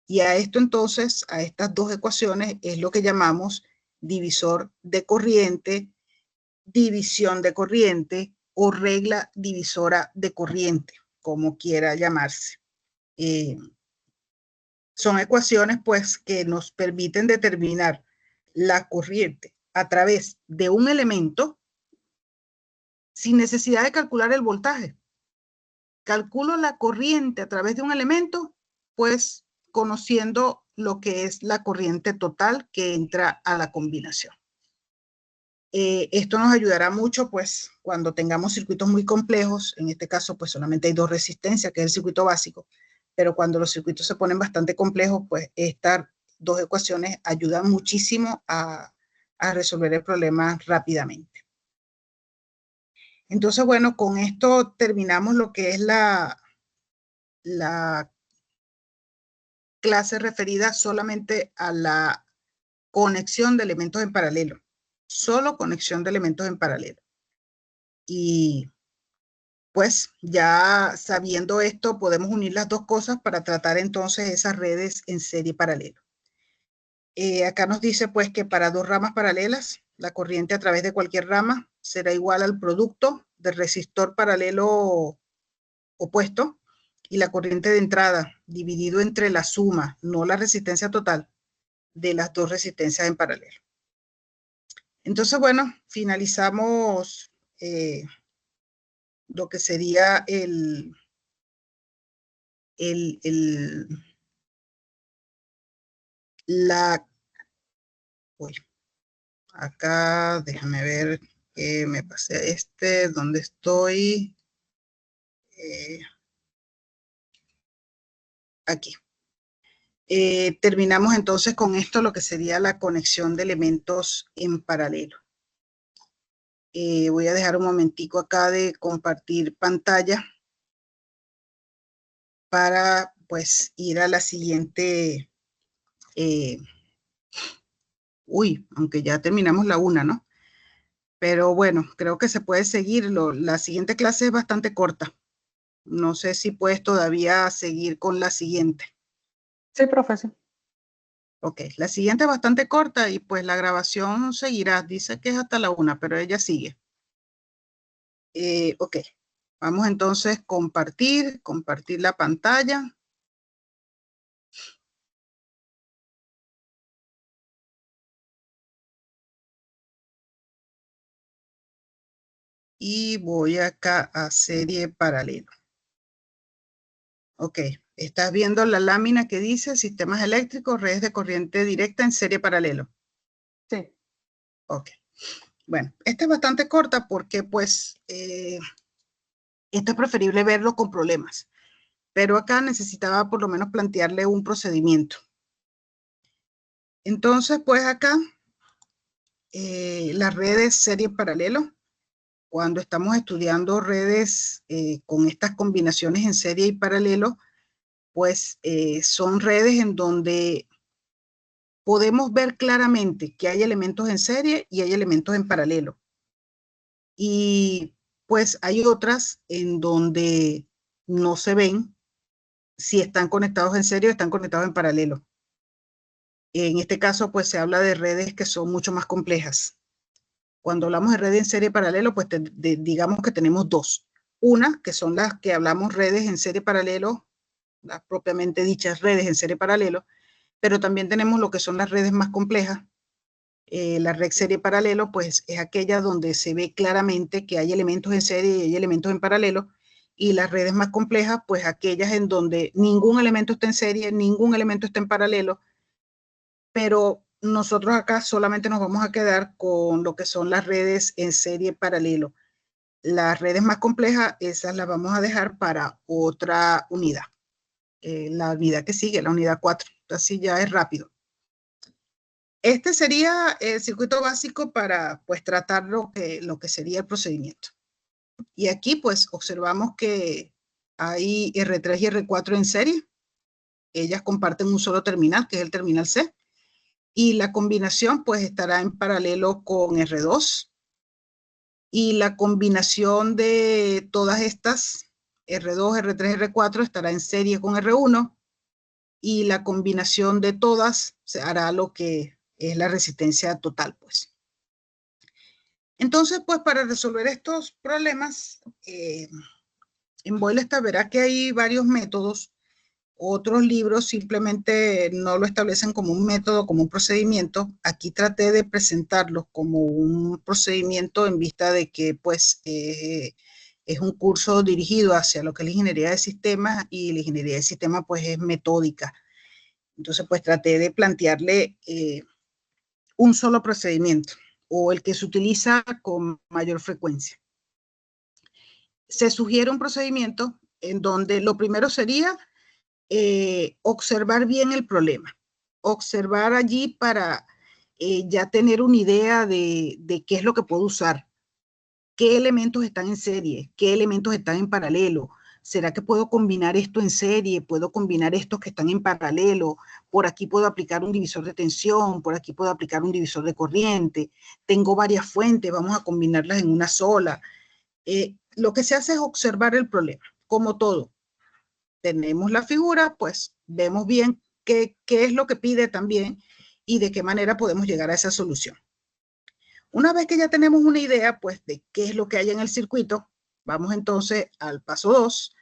Y a esto entonces, a estas dos ecuaciones, es lo que llamamos divisor de corriente, división de corriente o regla divisora de corriente, como quiera llamarse. Son ecuaciones pues que nos permiten determinar la corriente a través de un elemento sin necesidad de calcular el voltaje. Calculo la corriente a través de un elemento, pues conociendo lo que es la corriente total que entra a la combinación. Esto nos ayudará mucho pues cuando tengamos circuitos muy complejos. En este caso pues solamente hay dos resistencias, que es el circuito básico, pero cuando los circuitos se ponen bastante complejos, pues estas dos ecuaciones ayudan muchísimo a resolver el problema rápidamente. Entonces, bueno, con esto terminamos lo que es la clase referida solamente a la conexión de elementos en paralelo. Solo conexión de elementos en paralelo. Y pues ya sabiendo esto, podemos unir las dos cosas para tratar entonces esas redes en serie paralelo. Acá nos dice pues que para dos ramas paralelas, la corriente a través de cualquier rama será igual al producto del resistor paralelo opuesto y la corriente de entrada dividido entre la suma, no la resistencia total, de las dos resistencias en paralelo. Entonces, bueno, finalizamos lo que sería acá, déjame ver que me pasé a ¿dónde estoy? Aquí. Terminamos entonces con esto, lo que sería la conexión de elementos en paralelo. Voy a dejar un momentico acá de compartir pantalla para pues ir a la siguiente. Aunque ya terminamos la 1, ¿no? Pero bueno, creo que se puede seguir. La siguiente clase es bastante corta. No sé si puedes todavía seguir con la siguiente. Sí, profesor. Ok, la siguiente es bastante corta y pues la grabación seguirá. Dice que es hasta la 1, pero ella sigue. Ok, vamos entonces a compartir la pantalla. Y voy acá a serie paralelo. Ok, estás viendo la lámina que dice sistemas eléctricos, redes de corriente directa en serie paralelo. Sí. Ok, bueno, esta es bastante corta porque pues esta es preferible verlo con problemas, pero acá necesitaba por lo menos plantearle un procedimiento. Entonces pues acá las redes serie paralelo, cuando estamos estudiando redes con estas combinaciones en serie y paralelo, pues son redes en donde podemos ver claramente que hay elementos en serie y hay elementos en paralelo. Y pues hay otras en donde no se ven si están conectados en serie o están conectados en paralelo. En este caso, pues se habla de redes que son mucho más complejas. Cuando hablamos de redes en serie y paralelo, pues digamos que tenemos dos. Una, que son las que hablamos redes en serie paralelo, las propiamente dichas redes en serie paralelo, pero también tenemos lo que son las redes más complejas. La red serie paralelo, pues es aquella donde se ve claramente que hay elementos en serie y hay elementos en paralelo, y las redes más complejas, pues aquellas en donde ningún elemento está en serie, ningún elemento está en paralelo, pero nosotros acá solamente nos vamos a quedar con lo que son las redes en serie paralelo. Las redes más complejas, esas las vamos a dejar para otra unidad. La unidad que sigue, la unidad 4. Así ya es rápido. Este sería el circuito básico para pues tratar lo que sería el procedimiento. Y aquí pues observamos que hay R3 y R4 en serie. Ellas comparten un solo terminal, que es el terminal C. Y la combinación pues estará en paralelo con R2. Y la combinación de todas estas, R2, R3, R4, estará en serie con R1. Y la combinación de todas se hará lo que es la resistencia total, pues. Entonces, pues para resolver estos problemas, en Boylestad verá que hay varios métodos. Otros libros simplemente no lo establecen como un método, como un procedimiento. Aquí traté de presentarlos como un procedimiento en vista de que, pues, es un curso dirigido hacia lo que es la ingeniería de sistemas y la ingeniería de sistemas, pues, es metódica. Entonces, pues, traté de plantearle un solo procedimiento o el que se utiliza con mayor frecuencia. Se sugiere un procedimiento en donde lo primero sería observar bien el problema, observar allí para ya tener una idea de qué es lo que puedo usar, qué elementos están en serie, qué elementos están en paralelo. ¿Será que puedo combinar esto en serie? ¿Puedo combinar estos que están en paralelo? Por aquí puedo aplicar un divisor de tensión, por aquí puedo aplicar un divisor de corriente. Tengo varias fuentes, vamos a combinarlas en una sola. Lo que se hace es observar el problema, como todo. Tenemos la figura, pues vemos bien qué es lo que pide también y de qué manera podemos llegar a esa solución. Una vez que ya tenemos una idea, pues, de qué es lo que hay en el circuito, vamos entonces al paso 2,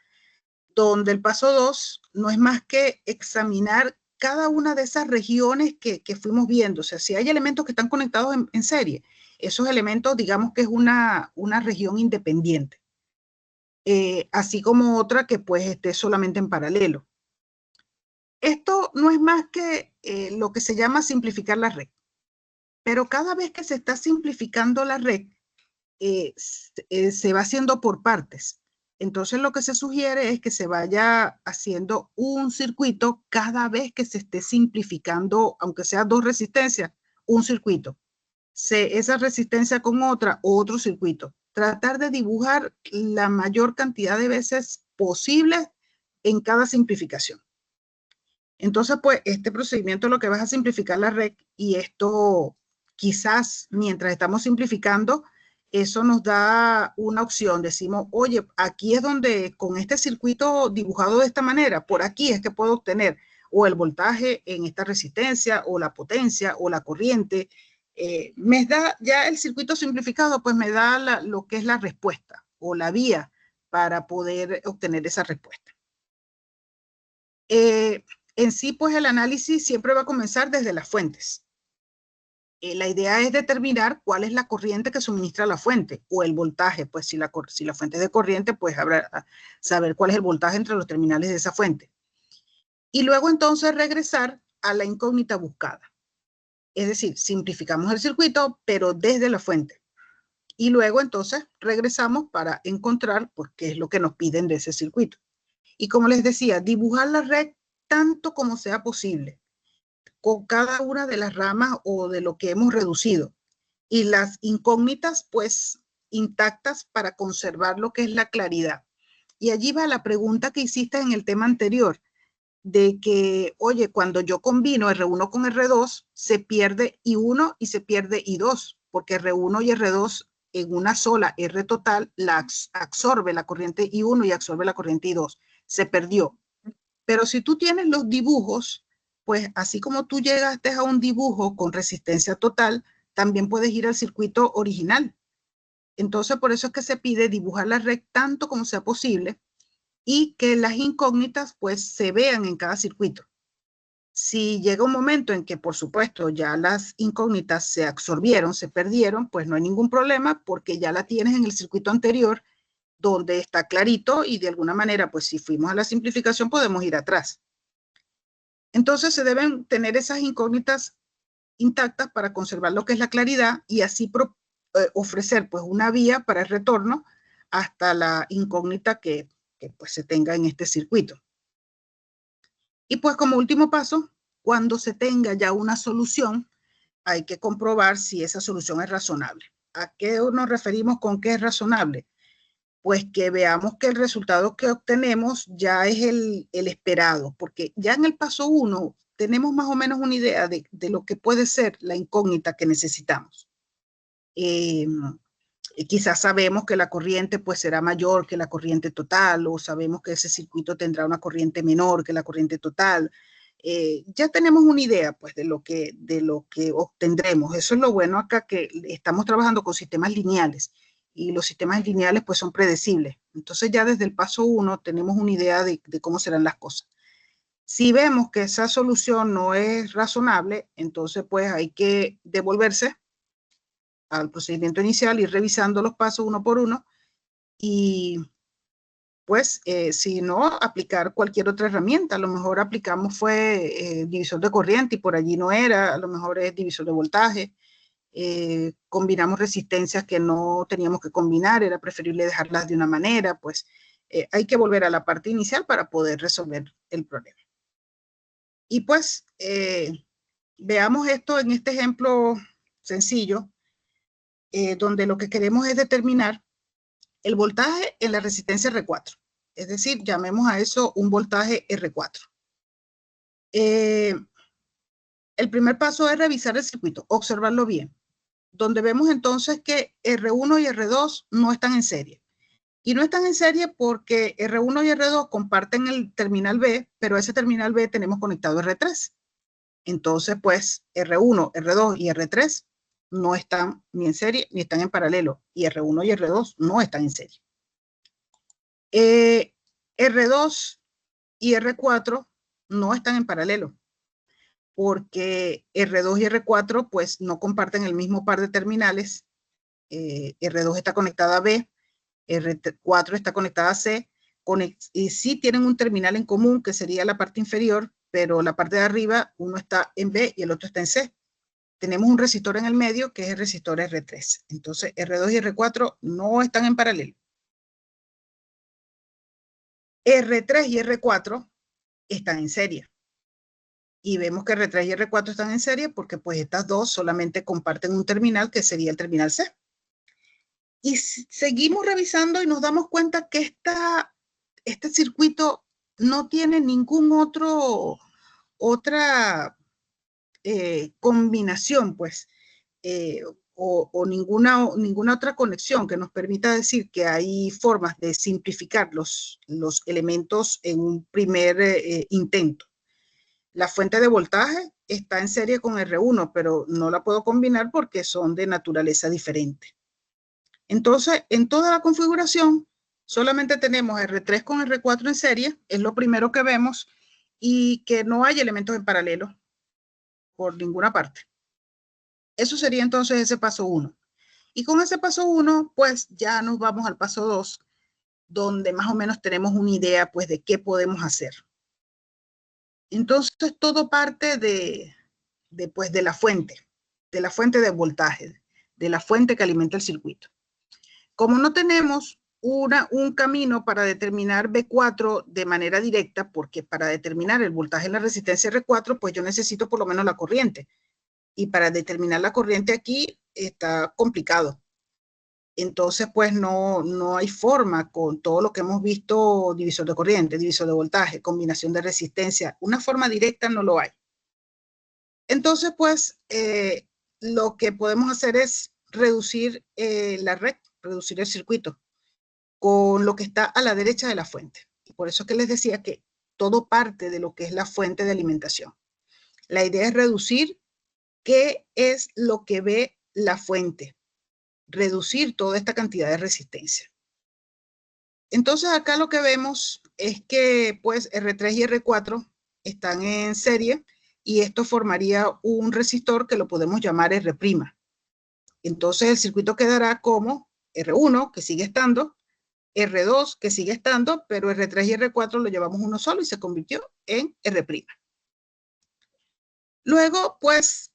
donde el paso 2 no es más que examinar cada una de esas regiones que fuimos viendo. O sea, si hay elementos que están conectados en serie, esos elementos, digamos que es una región independiente. Así como otra que pues esté solamente en paralelo. Esto no es más que lo que se llama simplificar la red. Pero cada vez que se está simplificando la red, se va haciendo por partes. Entonces lo que se sugiere es que se vaya haciendo un circuito cada vez que se esté simplificando, aunque sea dos resistencias, un circuito. Esa resistencia con otra, otro circuito. Tratar de dibujar la mayor cantidad de veces posible en cada simplificación. Entonces, pues, este procedimiento lo que va a simplificar la red y esto quizás mientras estamos simplificando, eso nos da una opción. Decimos, oye, aquí es donde con este circuito dibujado de esta manera, por aquí es que puedo obtener o el voltaje en esta resistencia o la potencia o la corriente. Me da ya el circuito simplificado, pues me da lo que es la respuesta o la vía para poder obtener esa respuesta. En sí, pues el análisis siempre va a comenzar desde las fuentes. La idea es determinar cuál es la corriente que suministra la fuente o el voltaje. Pues si la fuente es de corriente, pues habrá saber cuál es el voltaje entre los terminales de esa fuente. Y luego entonces regresar a la incógnita buscada. Es decir, simplificamos el circuito, pero desde la fuente. Y luego entonces regresamos para encontrar pues, qué es lo que nos piden de ese circuito. Y como les decía, dibujar la red tanto como sea posible, con cada una de las ramas o de lo que hemos reducido. Y las incógnitas, pues, intactas para conservar lo que es la claridad. Y allí va la pregunta que hiciste en el tema anterior, de que, oye, cuando yo combino R1 con R2, se pierde I1 y se pierde I2, porque R1 y R2 en una sola R total la absorbe la corriente I1 y absorbe la corriente I2. Se perdió. Pero si tú tienes los dibujos, pues así como tú llegaste a un dibujo con resistencia total, también puedes ir al circuito original. Entonces, por eso es que se pide dibujar la red tanto como sea posible y que las incógnitas pues se vean en cada circuito. Si llega un momento en que, por supuesto, ya las incógnitas se absorbieron, se perdieron, pues no hay ningún problema porque ya la tienes en el circuito anterior donde está clarito y de alguna manera, pues si fuimos a la simplificación podemos ir atrás. Entonces se deben tener esas incógnitas intactas para conservar lo que es la claridad y así ofrecer pues una vía para el retorno hasta la incógnita que pues se tenga en este circuito. Y pues como último paso, cuando se tenga ya una solución, hay que comprobar si esa solución es razonable. ¿A qué nos referimos con que es razonable? Pues que veamos que el resultado que obtenemos ya es el esperado, porque ya en el paso 1 tenemos más o menos una idea de lo que puede ser la incógnita que necesitamos. Quizás sabemos que la corriente pues será mayor que la corriente total, o sabemos que ese circuito tendrá una corriente menor que la corriente total. Ya tenemos una idea pues de lo que obtendremos. Eso es lo bueno acá, que estamos trabajando con sistemas lineales y los sistemas lineales pues son predecibles. Entonces ya desde el paso 1 tenemos una idea de cómo serán las cosas. Si vemos que esa solución no es razonable, entonces pues hay que devolverse al procedimiento inicial, ir revisando los pasos uno por uno y pues si no, aplicar cualquier otra herramienta. A lo mejor aplicamos fue divisor de corriente y por allí no era, a lo mejor es divisor de voltaje. Combinamos resistencias que no teníamos que combinar, era preferible dejarlas de una manera, pues hay que volver a la parte inicial para poder resolver el problema. Y pues veamos esto en este ejemplo sencillo, donde lo que queremos es determinar el voltaje en la resistencia R4. Es decir, llamemos a eso un voltaje R4. El primer paso es revisar el circuito, observarlo bien, donde vemos entonces que R1 y R2 no están en serie. Y no están en serie porque R1 y R2 comparten el terminal B, pero ese terminal B tenemos conectado R3. Entonces, pues, R1, R2 y R3 no están ni en serie ni están en paralelo. Y R1 y R2 no están en serie. R2 y R4 no están en paralelo, porque R2 y R4 pues no comparten el mismo par de terminales. R2 está conectada a B, R4 está conectada a C, y sí tienen un terminal en común que sería la parte inferior, pero la parte de arriba uno está en B y el otro está en C. Tenemos un resistor en el medio que es el resistor R3. Entonces R2 y R4 no están en paralelo. R3 y R4 están en serie. Y vemos que R3 y R4 están en serie porque pues estas dos solamente comparten un terminal que sería el terminal C. Y seguimos revisando y nos damos cuenta que este circuito no tiene ningún otra combinación, pues, o ninguna otra conexión que nos permita decir que hay formas de simplificar los elementos en un primer intento. La fuente de voltaje está en serie con R1, pero no la puedo combinar porque son de naturaleza diferente. Entonces, en toda la configuración, solamente tenemos R3 con R4 en serie, es lo primero que vemos, y que no hay elementos en paralelo por ninguna parte. Eso sería entonces ese paso 1. Y con ese paso 1, pues ya nos vamos al paso 2, donde más o menos tenemos una idea pues de qué podemos hacer. Entonces todo parte de la fuente de voltaje, de la fuente que alimenta el circuito. Como no tenemos un camino para determinar B4 de manera directa, porque para determinar el voltaje en la resistencia R4, pues yo necesito por lo menos la corriente. Y para determinar la corriente aquí está complicado. Entonces, pues no hay forma con todo lo que hemos visto, divisor de corriente, divisor de voltaje, combinación de resistencia, una forma directa no lo hay. Entonces, pues, lo que podemos hacer es reducir la red, reducir el circuito con lo que está a la derecha de la fuente. Por eso es que les decía que todo parte de lo que es la fuente de alimentación. La idea es reducir qué es lo que ve la fuente, reducir toda esta cantidad de resistencia. Entonces acá lo que vemos es que pues R3 y R4 están en serie y esto formaría un resistor que lo podemos llamar R'. Entonces el circuito quedará como R1, que sigue estando, R2, que sigue estando, pero R3 y R4 lo llevamos uno solo y se convirtió en R'. Luego, pues,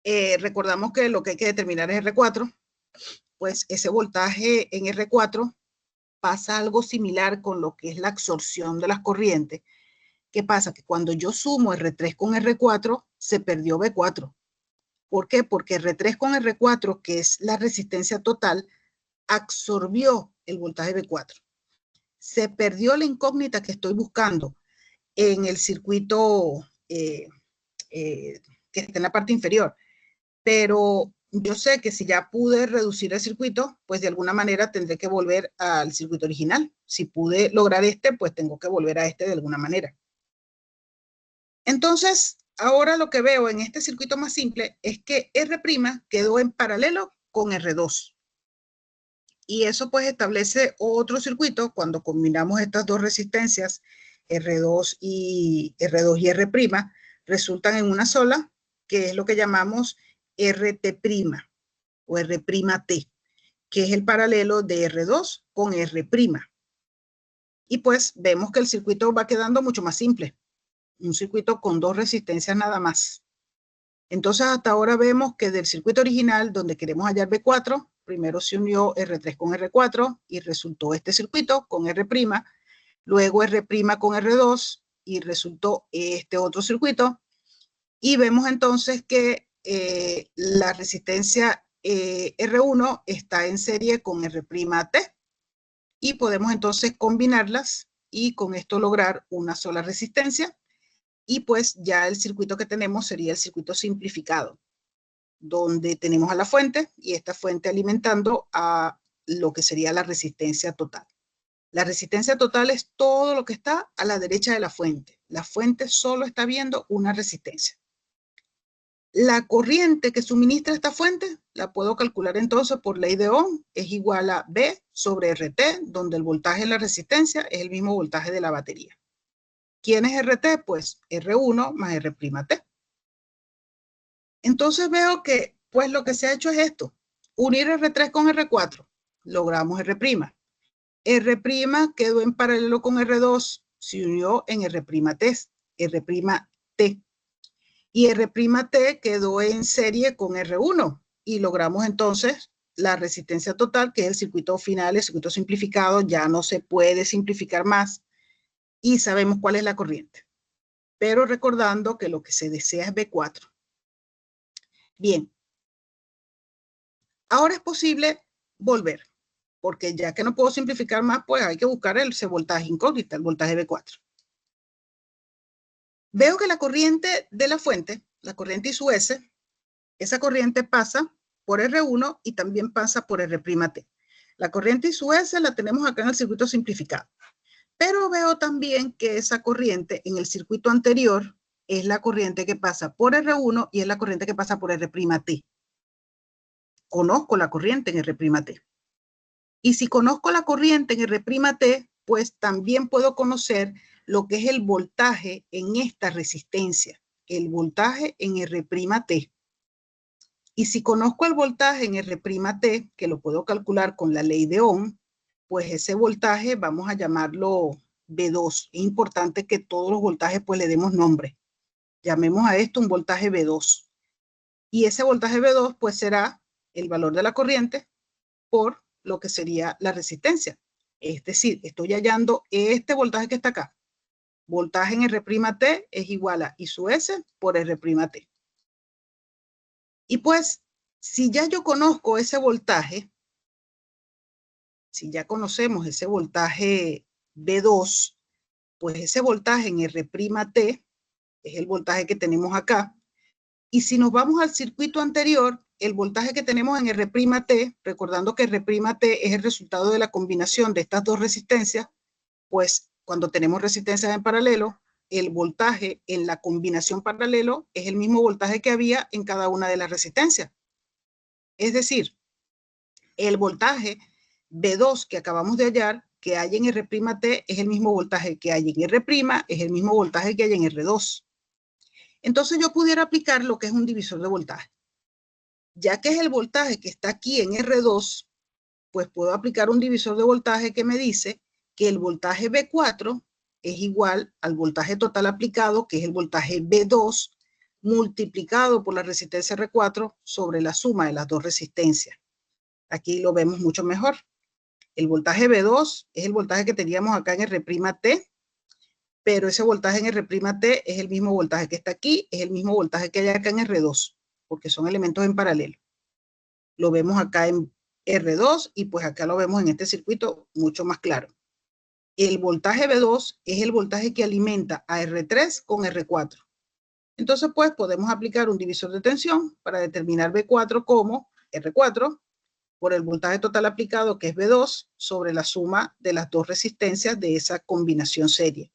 recordamos que lo que hay que determinar es R4, pues ese voltaje en R4 pasa algo similar con lo que es la absorción de las corrientes. ¿Qué pasa? Que cuando yo sumo R3 con R4, se perdió B4. ¿Por qué? Porque R3 con R4, que es la resistencia total, absorbió el voltaje B4. Se perdió la incógnita que estoy buscando en el circuito que está en la parte inferior. Pero yo sé que si ya pude reducir el circuito, pues de alguna manera tendré que volver al circuito original. Si pude lograr este, pues tengo que volver a este de alguna manera. Entonces, ahora lo que veo en este circuito más simple es que R' quedó en paralelo con R2. Y eso pues establece otro circuito cuando combinamos estas dos resistencias, R2 y R', resultan en una sola, que es lo que llamamos RT' o R'T, que es el paralelo de R2 con R'. Y pues vemos que el circuito va quedando mucho más simple, un circuito con dos resistencias nada más. Entonces hasta ahora vemos que del circuito original, donde queremos hallar B4, primero se unió R3 con R4 y resultó este circuito con R', luego R' con R2 y resultó este otro circuito. Y vemos entonces que la resistencia R1 está en serie con R''T y podemos entonces combinarlas y con esto lograr una sola resistencia. Y pues ya el circuito que tenemos sería el circuito simplificado, donde tenemos a la fuente y esta fuente alimentando a lo que sería la resistencia total. La resistencia total es todo lo que está a la derecha de la fuente. La fuente solo está viendo una resistencia. La corriente que suministra esta fuente la puedo calcular entonces por ley de Ohm, es igual a B sobre RT, donde el voltaje de la resistencia es el mismo voltaje de la batería. ¿Quién es RT? Pues R1 más R'. Entonces veo que pues lo que se ha hecho es esto, unir R3 con R4, logramos R'. R' quedó en paralelo con R2, se unió en R'T. Y R'T quedó en serie con R1 y logramos entonces la resistencia total, que es el circuito final, el circuito simplificado, ya no se puede simplificar más y sabemos cuál es la corriente. Pero recordando que lo que se desea es B4. Bien, ahora es posible volver, porque ya que no puedo simplificar más, pues hay que buscar ese voltaje incógnita, el voltaje B4. Veo que la corriente de la fuente, la corriente ISUS, esa corriente pasa por R1 y también pasa por R'T. La corriente ISUS la tenemos acá en el circuito simplificado. Pero veo también que esa corriente en el circuito anterior es la corriente que pasa por R1 y es la corriente que pasa por R'T. Conozco la corriente en R'T. Y si conozco la corriente en R'T, pues también puedo conocer lo que es el voltaje en esta resistencia, el voltaje en R'T. Y si conozco el voltaje en R'T, que lo puedo calcular con la ley de Ohm, pues ese voltaje vamos a llamarlo B2. Es importante que todos los voltajes pues le demos nombre. Llamemos a esto un voltaje B2. Y ese voltaje B2 pues será el valor de la corriente por lo que sería la resistencia. Es decir, estoy hallando este voltaje que está acá. Voltaje en R'T es igual a ISUS por R'T. Y pues, si ya yo conozco ese voltaje, si ya conocemos ese voltaje B2, pues ese voltaje en R'T es el voltaje que tenemos acá. Y si nos vamos al circuito anterior, el voltaje que tenemos en R'T, recordando que R'T es el resultado de la combinación de estas dos resistencias, pues cuando tenemos resistencias en paralelo, el voltaje en la combinación paralelo es el mismo voltaje que había en cada una de las resistencias. Es decir, el voltaje B2 que acabamos de hallar, que hay en R'T, es el mismo voltaje que hay en R', es el mismo voltaje que hay en R2. Entonces yo pudiera aplicar lo que es un divisor de voltaje. Ya que es el voltaje que está aquí en R2, pues puedo aplicar un divisor de voltaje que me dice que el voltaje B4 es igual al voltaje total aplicado, que es el voltaje B2, multiplicado por la resistencia R4 sobre la suma de las dos resistencias. Aquí lo vemos mucho mejor. El voltaje V2 es el voltaje que teníamos acá en R', pero ese voltaje en R', es el mismo voltaje que está aquí, es el mismo voltaje que hay acá en R2, porque son elementos en paralelo. Lo vemos acá en R2 y pues acá lo vemos en este circuito mucho más claro. El voltaje V2 es el voltaje que alimenta a R3 con R4. Entonces, pues, podemos aplicar un divisor de tensión para determinar V4 como R4 por el voltaje total aplicado, que es V2, sobre la suma de las dos resistencias de esa combinación serie.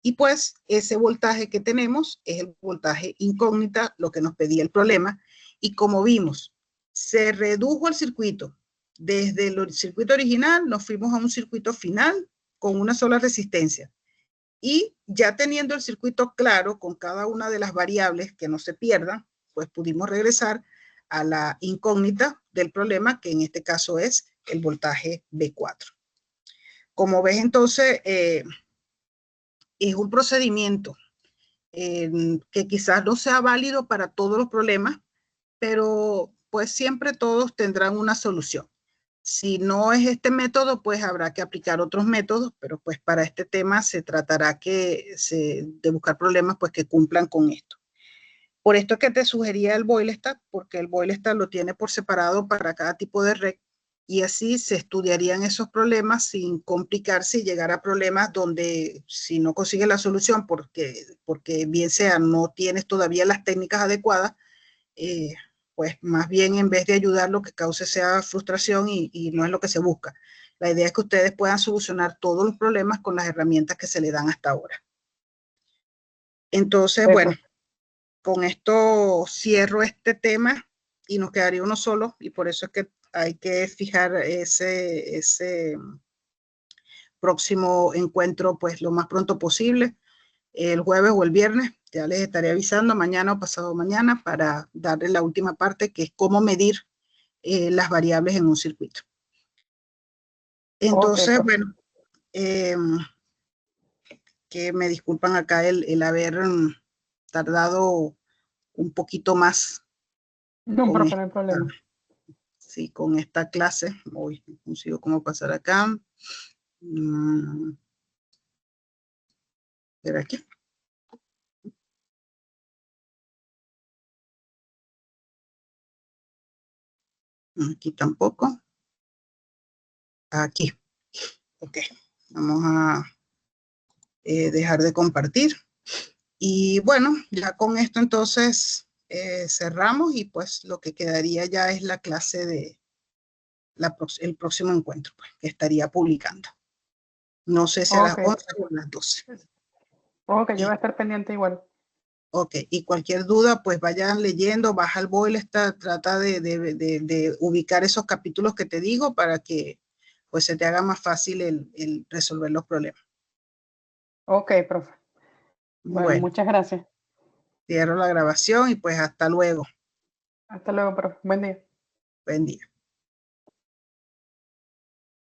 Y pues, ese voltaje que tenemos es el voltaje incógnita, lo que nos pedía el problema. Y como vimos, se redujo el circuito. Desde el circuito original nos fuimos a un circuito final con una sola resistencia. Y ya teniendo el circuito claro con cada una de las variables que no se pierdan, pues pudimos regresar a la incógnita del problema, que en este caso es el voltaje V4. Como ves, entonces, es un procedimiento que quizás no sea válido para todos los problemas, pero pues siempre todos tendrán una solución. Si no es este método, pues habrá que aplicar otros métodos, pero pues para este tema se tratará de buscar problemas pues que cumplan con esto. Por esto es que te sugería el Boylestat, porque el Boylestat lo tiene por separado para cada tipo de red, y así se estudiarían esos problemas sin complicarse y llegar a problemas donde si no consigues la solución porque bien sea no tienes todavía las técnicas adecuadas, pues más bien en vez de ayudar lo que cause sea frustración y no es lo que se busca. La idea es que ustedes puedan solucionar todos los problemas con las herramientas que se le dan hasta ahora. Entonces, bueno, con esto cierro este tema y nos quedaría uno solo, y por eso es que hay que fijar ese próximo encuentro pues lo más pronto posible, el jueves o el viernes. Ya les estaré avisando mañana o pasado mañana para darles la última parte, que es cómo medir las variables en un circuito. Entonces, bueno, que me disculpan acá el haber tardado un poquito más. No, profe, no hay problema. Sí, con esta clase. Hoy no consigo cómo pasar acá. Ver aquí. Aquí tampoco. Aquí. Ok. Vamos a dejar de compartir. Y bueno, ya con esto entonces cerramos, y pues lo que quedaría ya es la clase de el próximo encuentro, pues, que estaría publicando. No sé si a las 11 o a las 12. Ok, yo voy a estar pendiente igual. Ok, y cualquier duda, pues vayan leyendo, baja el Boylestat, trata de ubicar esos capítulos que te digo para que pues se te haga más fácil el resolver los problemas. Ok, profe. Bueno, muchas gracias. Cierro la grabación y pues hasta luego. Hasta luego, profe. Buen día. Buen día.